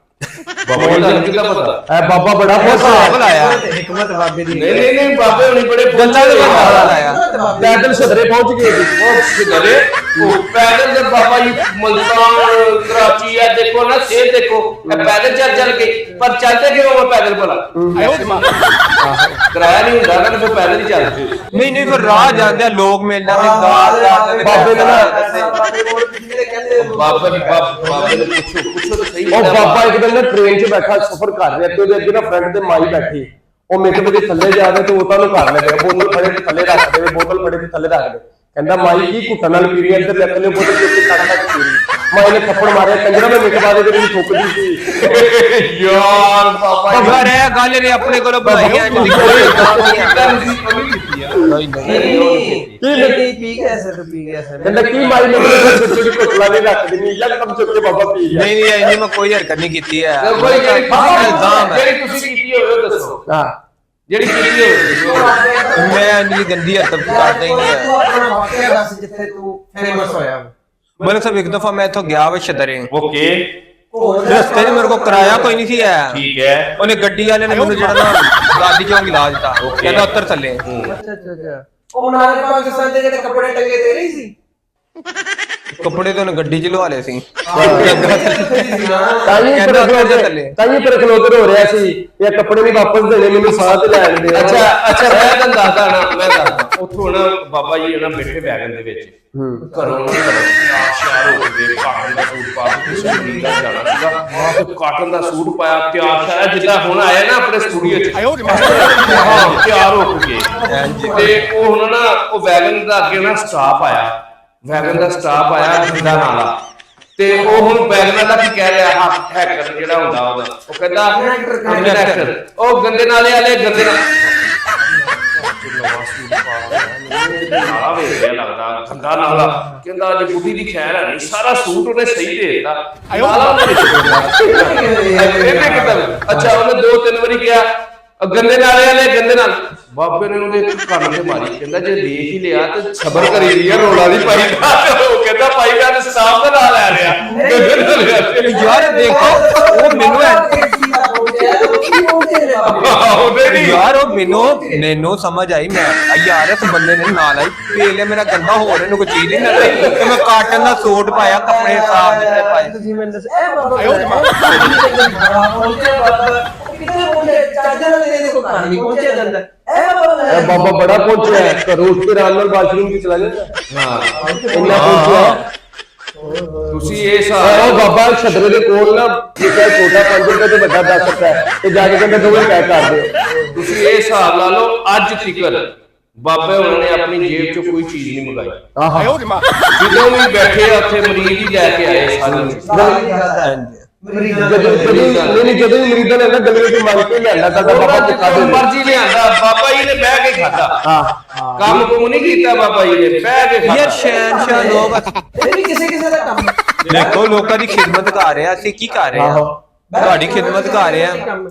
ਬਾਬਾ ਜੀ ਤੁਹਾਨੂੰ ਕਿੱਦਾਂ ਪਤਾ ਐ ਬਾਬਾ ਬੜਾ ਖੁਸ਼ ਹਿਸਾਬ ਲਾਇਆ ਹਕਮਤ ਬਾਬੇ ਦੀ ਨਹੀਂ ਬਾਬੇ ਹੁਣੀ ਬੜੇ ਗੱਲਾਂ ਦੇ ਬੰਦਾ ਲਾਇਆ ਪੈਦਲ ਸਦਰੇ ਪਹੁੰਚ ਗਏ ਸੀ ਉਹ ਸਿੱਧਰੇ ਉਹ ਪੈਦਲ ਦੇ ਬਾਬਾ ਜੀ ਮਲਤਾਨ ਕਰਾਚੀ ਆ ਦੇਖੋ ਨਾ ਸੇਧ ਦੇਖੋ ਇਹ ਪੈਦਲ ਚੱਲ ਕੇ ਪਰ ਚੱਲਦੇ ਕਿਉਂ ਆ ਪੈਦਲ ਭਲਾ ਕਿਰਾਇਆ ਨਹੀਂ ਹੁੰਦਾ ਨਾ ਫਿਰ ਪੈਦਲ ਹੀ ਚੱਲਦੇ ਨਹੀਂ ਫਿਰ ਰਾਹ ਜਾਂਦੇ ਆ ਲੋਕ ਮਿਲ ਜਾਂਦੇ ਗਾਲ ਬਾਬੇ ਨੇ ਨਾ ਬਾਬੇ ਕੋਲ ਕਿਸੇ ਦੇ ਕਹਿੰਦੇ ਬਾਬੇ ਨੂੰ ਪੁੱਛੋ ਤਾਂ ਸਹੀ ਉਹ ਬਾਬਾ ਇੱਕ ਦਿਨ ਨਾ ਟ੍ਰੇਨ 'ਚ ਬੈਠਾ ਸਫ਼ਰ ਕਰ ਰਿਹਾ ਤੇ ਉਹਦੇ ਅੱਗੇ ਨਾ ਫਰੰਟ ਤੇ ਮਾਈ ਬੈਠੀ ਉਹ ਮੇਰੇ ਤੇ ਥੱਲੇ ਜਾ ਰਿਹਾ ਤੇ ਉਹ ਤਾਂ ਨੂੰ ਕਰ ਲੈ ਬੋਤਲ ਫੜੇ ਤੇ ਥੱਲੇ ਰੱਖ ਦੇ ਬੋਤਲ ਫੜੇ ਤੇ ਥੱਲੇ ਰੱਖ ਦੇ ਕਹਿੰਦਾ ਮਾਈ ਕੀ ਘੁੱਟਣ ਨਾਲ ਪੀ ਰਹੀ ਇੱਧਰ ਲੈ ਥੱਲੇ ਬੋਤਲ ਚੁੱਕ ਕੇ ਕੱਢ ਪੀ ਰਹੀ ਮਾਈ ਨੇ ਥੱਪੜ ਮਾਰਿਆ ਕੰਜਰਾ ਮੈਂ ਮਿੰਟ ਬਾਅਦ ਇਹਦੇ ਵਿੱਚ ਠੋਕਦੀ ਸੀ ਯਾਰ ਬਾਬਾ ਜੀ ਘਰ ਇਹ ਗੱਲ ਨੇ ਆਪਣੇ ਕੋਲੋਂ ਬਣਾਈਆਂ ਨਹੀਂ ਪੀ ਗਿਆ ਸਰ ਪੀ ਗਿਆ ਸਰ ਕਹਿੰਦਾ ਕੀ ਮਾਈ ਨੇ ਛੋਟੀ ਛੋਟੀ ਘੁੱਟਲਾ ਨਹੀਂ ਰੱਖ ਦੇਣੀ ਯਕਦਮ ਚੁੱਕ ਕੇ ਬਾਬਾ ਪੀ ਗਿਆ ਨਹੀਂ ਇੰਨੀ ਮੈਂ ਕੋਈ ਹਰਕਤ ਨਹੀਂ ਕੀਤੀ ਹੈ ਕੋਈ ਇਲਜ਼ਾਮ ਹੈ ਜਿਹੜੀ ਤੁਸੀਂ ਕੀਤੀ ਹੋਵੇ ਉਹ ਦੱਸੋ ਹਾਂ ਜਿਹੜੀ ਕੀਤੀ ਹੋਵੇ ਮੈਂ ਇੰਨੀ ਗੰਦੀ ਹਰਕਤ ਕਰਦਾ ਹੀ ਨਹੀਂ ਹੈ ਤੂੰ ਆਪਣਾ ਵਾਕਿਆ ਦੱਸ ਜਿੱਥੇ ਤੂੰ ਫੇਮਸ ਹੋਇਆ ਮਤਲਬ ਸਭ ਇੱਕ ਦਫਾ ਮੈਂ ਇੱਥੋਂ ਗਿਆ ਵਾ ਛਦਰੇ ਓਕੇ ਰਸਤੇ 'ਚ ਮੇਰੇ ਕੋਲ ਕਿਰਾਇਆ ਕੋਈ ਨਹੀਂ ਸੀ ਹੈ ਠੀਕ ਹੈ ਉਹਨੇ ਗੱਡੀ ਵਾਲੇ ਨੇ ਮੈਨੂੰ ਜਿਹੜਾ ਨਾ ਗਾਦੀ ਚੋਂ ਲਾ ਦਿੱਤਾ ਕਹਿੰਦਾ ਉੱਤਰ ਥੱਲੇ ਅੱਛਾ ਉਹ ਨਾਲੇ ਪਾਕਿਸਤਾਨ ਦੇ ਜਿਹੜੇ ਕੱਪੜੇ ਟੰਗੇ ਤੇਰੇ ਹੀ ਸੀ ਕੱਪੜੇ ਤਾਂ ਉਹਨੇ ਗੱਡੀ 'ਚ ਲਵਾ ਲਏ ਸੀ ਤਾਈ ਪਰ ਖਲੋਤਰ ਹੋ ਰਿਹਾ ਸੀ ਇਹ ਕੱਪੜੇ ਨਹੀਂ ਵਾਪਸ ਦੇਣੇ ਮੈਨੂੰ ਸਾਹ ਤੇ ਲੈਣ ਦੇ ਅੱਛਾ ਮੈਂ ਤੁਹਾਨੂੰ ਦੱਸਦਾ ਨਾ ਮੈਂ ਦੱਸਦਾ ਉੱਥੋਂ ਨਾ ਬਾਬਾ ਜੀ ਉਹਨਾਂ ਬੈਠੇ ਵੈਗਨ ਦੇ ਵਿੱਚ ਘਰੋਂ ਸ਼ਿਆਰ ਹੋ ਗਏ ਕਾਟਨ ਦਾ ਸੂਟ ਪਾ ਕੇ ਸਟੂਡੀਓ ਦਾ ਜਾਣਾ ਸੀਗਾ ਤੇ ਕਾਟਨ ਦਾ ਸੂਟ ਪਾਇਆ ਤਿਆਰ ਸ਼ਾਇਆ ਜਿੱਦਾਂ ਹੁਣ ਆਇਆ ਨਾ ਆਪਣੇ ਸਟੂਡੀਓ 'ਚ ਹਾਂ ਤਿਆਰ ਹੋ ਕੇ ਤੇ ਉਹ ਹੁਣ ਨਾ ਉਹ ਵੈਗਨ ਦਾ ਅੱਗੇ ਨਾ ਸਟਾਫ ਆਇਆ ਵੈਗਨ ਦਾ ਸਟਾਫ ਆਇਆ ਜਿੱਦਾਂ ਨਾਲਾ ਤੇ ਉਹ ਹੁਣ ਵੈਗਨ ਦਾ ਕੀ ਕਹਿ ਰਿਹਾ ਹੈਕਰ ਜਿਹੜਾ ਹੁੰਦਾ ਉਹਦਾ ਉਹ ਕਹਿੰਦਾ ਕਨੈਕਟਰ ਉਹ ਗੰਦੇ ਨਾਲੇ ਵਾਲੇ ਗੰਦੇ ਨਾਲਾ ਵੇਖ ਰਿਹਾ ਲੱਗਦਾ ਗੰਦਾ ਨਾਲਾ ਕਹਿੰਦਾ ਅੱਜ ਬੁੱਢੀ ਦੀ ਖੈਰ ਹੈ ਨਹੀਂ ਸਾਰਾ ਸੂਟ ਉਹਨੇ ਸਹੀ ਦੇ ਦਿੱਤਾ ਨਾਲਾ ਉਹਨੇ ਇਹਨੇ ਕਿਦਾਂ ਅੱਛਾ ਉਹਨੇ 2-3 ਵਾਰੀ ਕਿਹਾ ਗੰਦੇ ਨਾਲੇ ਵਾਲੇ ਗੰਦੇ ਨਾਲ ਬਾਬੇ ਨੇ ਉਹਦੇ ਕੰਨ ਤੇ ਮਾਰੀ ਕਹਿੰਦਾ ਜੇ ਦੇਖ ਹੀ ਲਿਆ ਤੇ ਸਬਰ ਕਰੀ ਰਹੀ ਆ ਰੋਲਾ ਦੀ ਪਾਈ ਉਹ ਕਹਿੰਦਾ ਪਾਈ ਦਾ ਸਟਾਫ ਦਾ ਨਾਲ ਲੈ ਰਿਹਾ ਯਾਰ ਦੇਖੋ ਉਹ ਮੈਨੂੰ ਯਾਰ ਉਹ ਮੈਨੂੰ ਸਮਝ ਆਈ ਮੈਂ ਯਾਰ ਇਸ ਬੰਦੇ ਨੇ ਨਾਲ ਆਈ ਪੇਲੇ ਮੇਰਾ ਗੰਦਾ ਹੋ ਰਿਹਾ ਨੂੰ ਕੋਈ ਚੀਜ਼ ਨਹੀਂ ਲੱਗੀ ਤੇ ਮੈਂ ਕਾਟਨ ਦਾ ਸੂਟ ਪਾਇਆ ਕੱਪੜੇ ਸਾਫ ਦਿੱਤੇ ਪਾਏ ਤੁਸੀਂ ਮੈਨੂੰ ਦੱਸ ਇਹ ਬਾਬਾ ਕਿੱਥੇ ਪਹੁੰਚੇ ਚਾਦਰ ਦੇ ਦੇਖੋ ਕਹਾਣੀ ਪਹੁੰਚਿਆ ਜਾਂਦਾ ਇਹ ਬਾਬਾ ਬੜਾ ਪਹੁੰਚਿਆ ਘਰੋਂ ਉੱਠ ਕੇ ਆਰਾਮ ਨਾਲ ਬਾਥਰੂਮ 'ਚ ਚਲਾ ਜਾਂਦਾ ਹਾਂ ਇੰਨਾ ਪਹੁੰਚਿਆ ਤੁਸੀਂ ਇਹ ਉਹ ਹਿਸਾਬ ਬਾਬਾ ਛਤਰੇ ਦੇ ਕੋਲ ਨਾ ਜਿਹੜਾ ਛੋਟਾ 5 ਰੁਪਏ ਤੇ ਵੱਡਾ 10 ਰੁਪਏ ਤੇ ਜਾ ਕੇ ਕਹਿੰਦੇ ਦੋਵੇਂ ਪੈਕ ਕਰ ਦਿਓ ਤੁਸੀਂ ਇਹ ਹਿਸਾਬ ਲਾ ਲਓ ਅੱਜ ਤੱਕ ਬਾਬੇ ਉਹਨਾਂ ਨੇ ਆਪਣੀ ਜੇਬ 'ਚੋਂ ਕੋਈ ਚੀਜ਼ ਨਹੀਂ ਮੰਗਾਈ ਆਹਾ ਜਦੋਂ ਵੀ ਬੈਠੇ ਆ ਉੱਥੇ ਮਰੀਜ਼ ਹੀ ਲੈ ਕੇ ਆਏ ਸਾਰੇ ਜਦੋਂ ਮਰੀਦਾਂ ਨੇ ਨਾ ਗਲੇ ਵਿੱਚ ਮੰਗ ਕੇ ਲਿਆਂਦਾ ਤਾਂ ਬਾਬਾ ਜਿੱਥੋਂ ਚੁਕਾ ਦੇ ਮਰਜ਼ੀ ਲਿਆਂਦਾ ਬਾਬਾ ਜੀ ਨੇ ਬਹਿ ਕੇ ਖਾਦਾ ਹਾਂ ਕੰਮ ਕੁਮ ਨਹੀਂ ਕੀਤਾ ਬਾਬਾ ਜੀ ਨੇ ਬਹਿ ਕੇ ਖਾਦਾ ਯਾਰ ਸ਼ਹਿਨशाह ਲੋਕ ਇਹ ਵੀ ਕਿਸੇ ਕਿਸੇ ਦਾ ਕੰਮ ਦੇਖੋ ਲੋਕਾਂ ਦੀ ਖਿਦਮਤ ਕਰ ਰਹੇ ਆ ਅਸੀਂ ਕੀ ਕਰ ਰਹੇ ਆ ਤੁਹਾਡੀ ਖਿਦਮਤ ਕਰ ਰਹੇ ਆ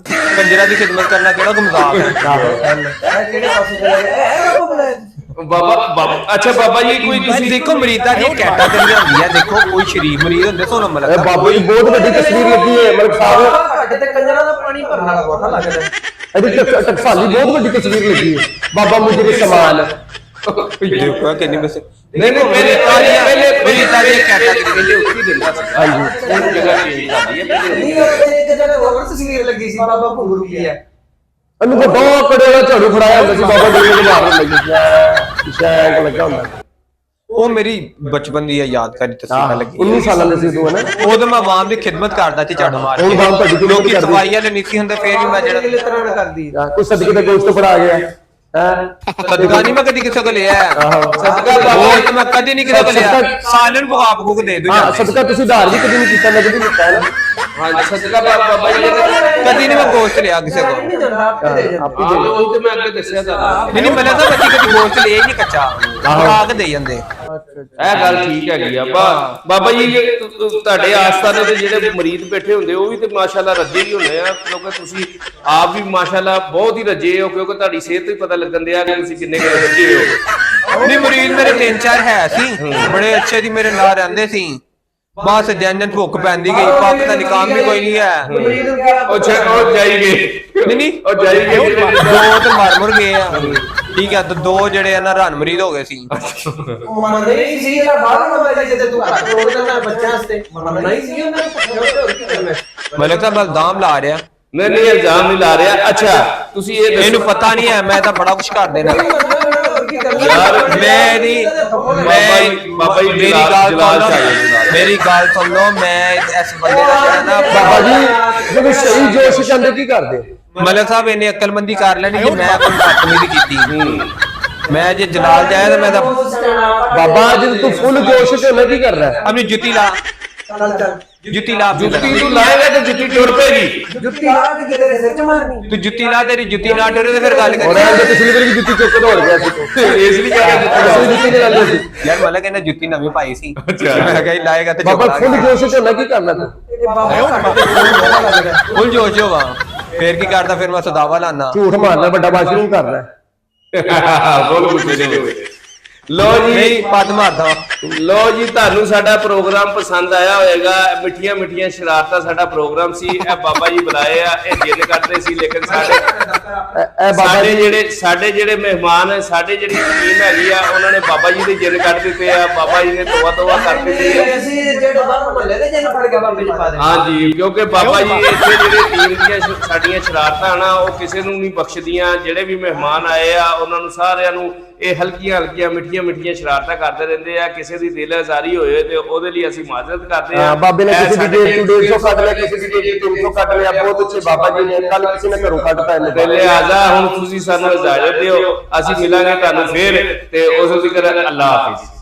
ਕੰਜਰਾਂ ਦੀ ਖਿਦਮਤ ਕਰਨਾ ਕਿਹੜਾ ਕੋਈ ਮਜ਼ਾਕ ਹੈ ਇਹ ਕਿਹੜੇ ਪਾਸੇ ਚਲੇ ਗਏ ਇਹ ਬਾਬਾ ਬੁਲਾਇਆ ਬਾਬਾ ਅੱਛਾ ਬਾਬਾ ਜੀ ਕੋਈ ਤੁਸੀਂ ਤੁਸੀਂ ਦੇਖੋ ਮਰੀਦਾਂ ਦੀ ਕੈਟਾਗਰੀ ਹੁੰਦੀ ਆ ਦੇਖੋ ਕੋਈ ਸ਼ਰੀਫ ਮਰੀਜ਼ ਹੁੰਦੇ ਸੋਨਾ ਇਹ ਮਲਕ ਬਾਬਾ ਜੀ ਬਹੁਤ ਵੱਡੀ ਤਸਵੀਰ ਲੱਗੀ ਹੈ ਮਲਕ ਸਾਹਿਬ ਘੱਟ ਤੇ ਕੰਜਰਾਂ ਦਾ ਪਾਣੀ ਭਰਨ ਵਾਲਾ ਕੋਠਾ ਲੱਗਦਾ ਇਹਦੀ ਟਕਸਾਲੀ ਬਹੁਤ ਵੱਡੀ ਤਸਵੀਰ ਲੱਗੀ ਹੈ ਬਾਬਾ ਮੁਜਰੇ ਸਮਾਨ ਦੇਖੋ ਕਿੰਨੀ ਬਸ ਨਹੀਂ ਪਹਿਲੇ ਮਰੀਦਾਂ ਦੀ ਕੈਟਾਗਰੀ ਪਹਿਲੇ ਉੱਥੇ ਦਿੰਦਾ ਸੀ ਹਾਂਜੀ ਹੁਣ ਜਗ੍ਹਾ ਚੇਂਜ ਕਰ ਲਈ ਹੈ ਨਹੀਂ ਉਹ ਇੱਕ ਜਗ੍ਹਾ ਹੋਰ ਤਸਵੀਰ ਲੱਗੀ ਸੀ ਬਾਬਾ ਭੁਗਰੂ ਕੀ ਹੈ ਇਹਨੂੰ ਕੋ ਦੋ ਕੜੇ ਦਾ ਝਾੜੂ ਫੜਾਇਆ ਹੁੰਦਾ ਸੀ ਬਾਬਾ ਡੇਰੇ ਦੇ ਮਾਰਨ ਲੱਗੀ ਸ਼ੈਂਕ ਲੱਗਾ ਹੁੰਦਾ ਉਹ ਮੇਰੀ ਬਚਪਨ ਦੀ ਯਾਦਗਾਰੀ ਤਸਵੀਰ ਲੱਗੀ 19 ਸਾਲਾਂ ਦੇ ਸੀ ਤੂੰ ਹੈ ਨਾ ਉਦੋਂ ਮੈਂ ਆਵਾਮ ਦੀ ਖਿਦਮਤ ਕਰਦਾ ਸੀ ਝਾੜੂ ਮਾਰ ਹੁਣ ਬਾਮ ਤੁਹਾਡੀ ਕੇ ਖਿਦਮਤ ਲੋਕੀ ਕਰਦੀ। ਸਵਾਈ ਵਾਲੇ ਨਹੀਂ ਸੀ ਹੁੰਦੇ ਫੇਰ ਵੀ ਮੈਂ ਜਿਹੜਾ ਕਿਲੇ ਤਰ੍ਹਾਂ ਕਰਦੀ ਕੋਈ ਸਦਕੇ ਦਾ ਗੋਸ਼ਤ ਫੜਾ ਗਿਆ ਹੈ ਸਦਕਾ ਨਹੀਂ ਮੈਂ ਕਦੀ ਕਿਸੇ ਕੋਲ ਲਿਆ ਆਹੋ ਸਦਕਾ ਬਾਬਾ ਉਹ ਜੀ ਤਾਂ ਮੈਂ ਕਦੀ ਨਹੀਂ ਕਿਤੇ ਲਿਆ ਸਾਲਨ ਭੁਗਾਪ ਭੁਗ ਦੇ ਦੂ ਹਾਂ ਸਦਕਾ ਤੁਸੀਂ ਉਧਾਰ ਵੀ ਕਦੀ ਨਹੀਂ ਕੀਤਾ ਨਗਦ ਹੀ ਲਿੱਤਾ ਹੈ ਨਾ ਹਾਂ ਸਦਕਾ ਬਾਬਾ ਜੀ ਨੇ ਕਦੀ ਨਹੀਂ ਮੈਂ ਗੋਸ਼ਤ ਲਿਆ ਕਿਸੇ ਕੋਲ ਨਹੀਂ ਦਿੰਦਾ ਆਪੇ ਦੇ ਜਾਂਦਾ ਉਹ ਤੇ ਮੈਂ ਅੱਗੇ ਦੱਸਿਆ ਤੁਹਾਨੂੰ ਨਹੀਂ ਮਤਲਬ ਤਾਂ ਬੱਚੀ ਕਦੀ ਗੋਸ਼ਤ ਲਿਆ ਹੀ ਨਹੀਂ ਕੱਚਾ ਪਕਾ ਕੇ ਦੇ ਜਾਂਦੇ ਇਹ ਗੱਲ ਠੀਕ ਹੈਗੀ ਆ ਬਾਬਾ ਜੀ ਤੁਹਾਡੇ ਆਸਤਾਨੇ ਦੇ ਜਿਹੜੇ ਮਰੀਜ਼ ਬੈਠੇ ਹੁੰਦੇ ਉਹ ਵੀ ਤੇ ਮਾਸ਼ਾਅੱਲਾ ਰੱਜੇ ਹੀ ਹੁੰਦੇ ਆ ਕਿਉਂਕਿ ਤੁਸੀਂ ਆਪ ਵੀ ਮਾਸ਼ਾਅੱਲਾ ਬਹੁਤ ਹੀ ਰੱਜੇ ਹੋ ਕਿਉਂਕਿ ਤੁਹਾਡੀ ਸਿਹਤ ਤੋਂ ਹੀ ਪਤਾ ਲੱਗਣ ਦਿਆ ਕਿ ਤੁਸੀਂ ਕਿੰਨੇ ਕੁ ਰੱਜੇ ਹੋ ਨਹੀਂ ਮਰੀਜ਼ ਮੇਰੇ 3-4 ਹੈ ਸੀ ਬੜੇ ਅੱਛੇ ਦੀ ਮੇਰੇ ਨਾਲ ਰਹਿੰਦੇ ਸੀ ਬਸ ਜਨ ਭੁੱਖ ਪੈਂਦੀ ਗਈ ਪਾਕਿਸਤਾਨੀ ਕੰਮ ਵੀ ਕੋਈ ਨਹੀਂ ਹੈ ਮਰੀਦ ਨੂੰ ਕਿਹਾ ਉਹ ਜਾਈਏ ਨਹੀਂ ਉਹ ਜਾਈਏ ਦੋ ਤੇ ਮਰ ਗਏ ਆ ਠੀਕ ਹੈ ਤੇ ਦੋ ਜਿਹੜੇ ਆ ਨਾ ਰਨ ਮਰੀਜ਼ ਹੋ ਗਏ ਸੀ ਉਹ ਮੰਨਦੇ ਨਹੀਂ ਸੀ ਇਹਦਾ ਬਾਹਰ ਨਾ ਮੈਂ ਜਿੱਦੇ ਤੂੰ ਘੱਟ ਰੋੜ ਦਿੰਦਾ ਬੱਚਿਆਂ ਵਾਸਤੇ ਮੰਨਣਾ ਹੀ ਸੀ ਉਹਨਾਂ ਨੂੰ ਮਲਕ ਸਾਹਿਬ ਬਲਦਾਮ ਲਾ ਰਿਹਾ ਨਹੀਂ ਇਲਜ਼ਾਮ ਨਹੀਂ ਲਾ ਰਿਹਾ ਅੱਛਾ ਤੁਸੀਂ ਇਹ ਦੱਸੋ ਇਹਨੂੰ ਪਤਾ ਨਹੀਂ ਹੈ ਮੈਂ ਤਾਂ ਬੜਾ ਕੁਝ ਕਰ ਦੇਣਾ ਯਾਰ ਬਾਬਾ ਜੀ ਮੇਰੀ ਗੱਲ ਸੁਣ ਲਓ ਮੈਂ ਇਸ ਬੰਦੇ ਦਾ ਜਿਹੜਾ ਨਾ ਬਾਬਾ ਜੀ ਜਦੋਂ ਸਹੀ ਜੋਸ਼ ਚ ਆਉਂਦੇ ਕੀ ਕਰਦੇ ਮਲਕ ਸਾਹਿਬ ਇਹਨੇ ਅਕਲਮੰਦੀ ਕਰ ਲੈਣੀ ਜੇ ਮੈਂ ਕੋਈ ਬਦਤਮੀਜ਼ੀ ਕੀਤੀ ਮੈਂ ਜੇ ਜਲਾਲ ਜਾਇਆ ਤਾਂ ਮੈਂ ਤਾਂ ਬਾਬਾ ਜਦੋਂ ਤੂੰ ਫੁੱਲ ਜੋਸ਼ ਚ ਹੁੰਦਾ ਕੀ ਕਰਦਾ ਆਪਣੀ ਜੁੱਤੀ ਲਾ ਚੱਲ ਜੁੱਤੀ ਲਾ ਜੁੱਤੀ ਤੂੰ ਲਾਏਗਾ ਤੇ ਜੁੱਤੀ ਟੁਰ ਪਏਗੀ ਜੁੱਤੀ ਲਾ ਕੇ ਤੇਰੇ ਸਿਰ ਚ ਮਾਰਨੀ ਤੂੰ ਜੁੱਤੀ ਲਾ ਤੇਰੀ ਜੁੱਤੀ ਨਾ ਟੁਰੇ ਤੇ ਫਿਰ ਗੱਲ ਔਰ ਕਰੀ ਇਹਦੇ ਪਿਛਲੀ ਵਾਰੀ ਜੁੱਤੀ ਚੁੱਕ ਕੇ ਦੌੜ ਗਿਆ ਸੀ ਤੂੰ ਇਸ ਲਈ ਕਹਿੰਦਾ ਅਸਲੀ ਜੁੱਤੀ ਨਹੀਂ ਲਾਉਂਦੇ ਸੀ ਯਾਰ ਮਲਕ ਇਹਨੇ ਜੁੱਤੀ ਨਵੀਂ ਪਾਈ ਸੀ ਅੱਛਾ। ਮੈਂ ਕਿਹਾ ਲਾਏਗਾ ਤੇ ਬਾਬਾ ਫੁੱਲ ਜੋਸ਼ ਚ ਹੁੰਦਾ ਕੀ ਕਰਨਾ ਤੂੰ ਇਹ ਬਾਬਾ ਲੱਗਦਾ ਫੁੱਲ ਜੋਸ਼ ਹੋਵਾ ਫੇਰ ਕੀ ਕਰਦਾ ਫਿਰ ਮੈਂ ਸਦਾਵਾ ਲਾਣਾ ਝੂਠ ਮਾਰਨਾ ਵੱਡਾ ਬਾਸ਼ਰੂਮ ਕਰਨਾ ਬੋਲ ਪੁੱਛਦੇ ਨੇ ਲੋ ਜੀ ਨਹੀਂ ਪੱਦ ਮਾਰਦਾ ਲੋ ਜੀ ਤੁਹਾਨੂੰ ਸਾਡਾ ਪ੍ਰੋਗਰਾਮ ਪਸੰਦ ਆਇਆ ਹੋਵੇਗਾ ਮਿੱਠੀਆਂ ਮਿੱਠੀਆਂ ਸ਼ਰਾਰਤਾਂ ਸਾਡਾ ਪ੍ਰੋਗਰਾਮ ਸੀ ਇਹ ਬਾਬਾ ਜੀ ਬੁਲਾਏ ਆ ਇਹ ਜਿੱਦ ਕਰਦੇ ਸੀ ਲੇਕਿਨ ਇਹ ਬਾਬਾ ਜੀ ਸਾਡੇ ਜਿਹੜੇ ਮਹਿਮਾਨ ਸਾਡੇ ਜਿਹੜੀ ਟੀਮ ਹੈਗੀ ਆ ਉਹਨਾਂ ਨੇ ਬਾਬਾ ਜੀ ਦੀ ਜਿੱਦ ਕੱਢ ਦਿੱਤੇ ਆ ਬਾਬਾ ਜੀ ਨੇ ਤੋਬਾ ਕਰ ਦਿੱਤੀ ਹੈ ਅਸੀਂ ਜਿਹੜੇ ਬਾਹਰ ਮਹੱਲੇ ਦੇ ਜਨ ਫੜ ਕੇ ਬਾਬੇ ਚ ਪਾ ਦੇ ਹਾਂਜੀ ਕਿਉਂਕਿ ਬਾਬਾ ਜੀ ਇੱਥੇ ਜਿਹੜੇ ਟੀਮ ਦੀਆਂ ਸਾਡੀਆਂ ਸ਼ਰਾਰਤਾਂ ਨਾ ਉਹ ਕਿਸੇ ਨੂੰ ਨਹੀਂ ਬਖਸ਼ਦੀਆਂ ਜਿਹੜੇ ਵੀ ਮਹਿਮਾਨ ਆਏ ਆ ਉਹਨਾਂ ਨੂੰ ਸਾਰਿਆਂ ਨੂੰ ਇਹ ਹਲਕੀਆਂ ਮਿੱਠੀਆਂ ਸ਼ਰਾਰਤਾਂ ਕਰਦੇ ਰਹਿੰਦੇ ਆ ਕਿਸੇ ਦੀ ਦਿਲ ਆਜ਼ਾਰੀ ਹੋਏ ਤੇ ਉਹਦੇ ਲਈ ਅਸੀਂ ਮਾਜ਼ਰਤ ਕਰਦੇ ਆ ਬਾਬੇ ਨੇ ਕਿਸੇ ਦੀ ਜੇਬ ਤੋਂ 150 ਕੱਢ ਲਿਆ ਕਿਸੇ ਦੀ ਜੇਬ ਤੋਂ 300 ਕੱਢ ਲਿਆ ਬਹੁਤ ਅੱਛੇ ਬਾਬਾ ਜੀ ਨੇ ਕੱਲ ਕਿਸੇ ਨੇ ਘਰੋਂ ਕੱਢਤਾ ਇਹਨੇ ਪਹਿਲੇ ਆਜ਼ਾ ਹੁਣ ਤੁਸੀਂ ਸਾਨੂੰ ਇਜਾਜ਼ਤ ਦਿਓ ਅਸੀਂ ਮਿਲਾਂਗੇ ਤੁਹਾਨੂੰ ਫੇਰ ਤੇ ਉਸ ਜ਼ਿਕਰ ਅੱਲਾਹ ਹਾਫਿਜ਼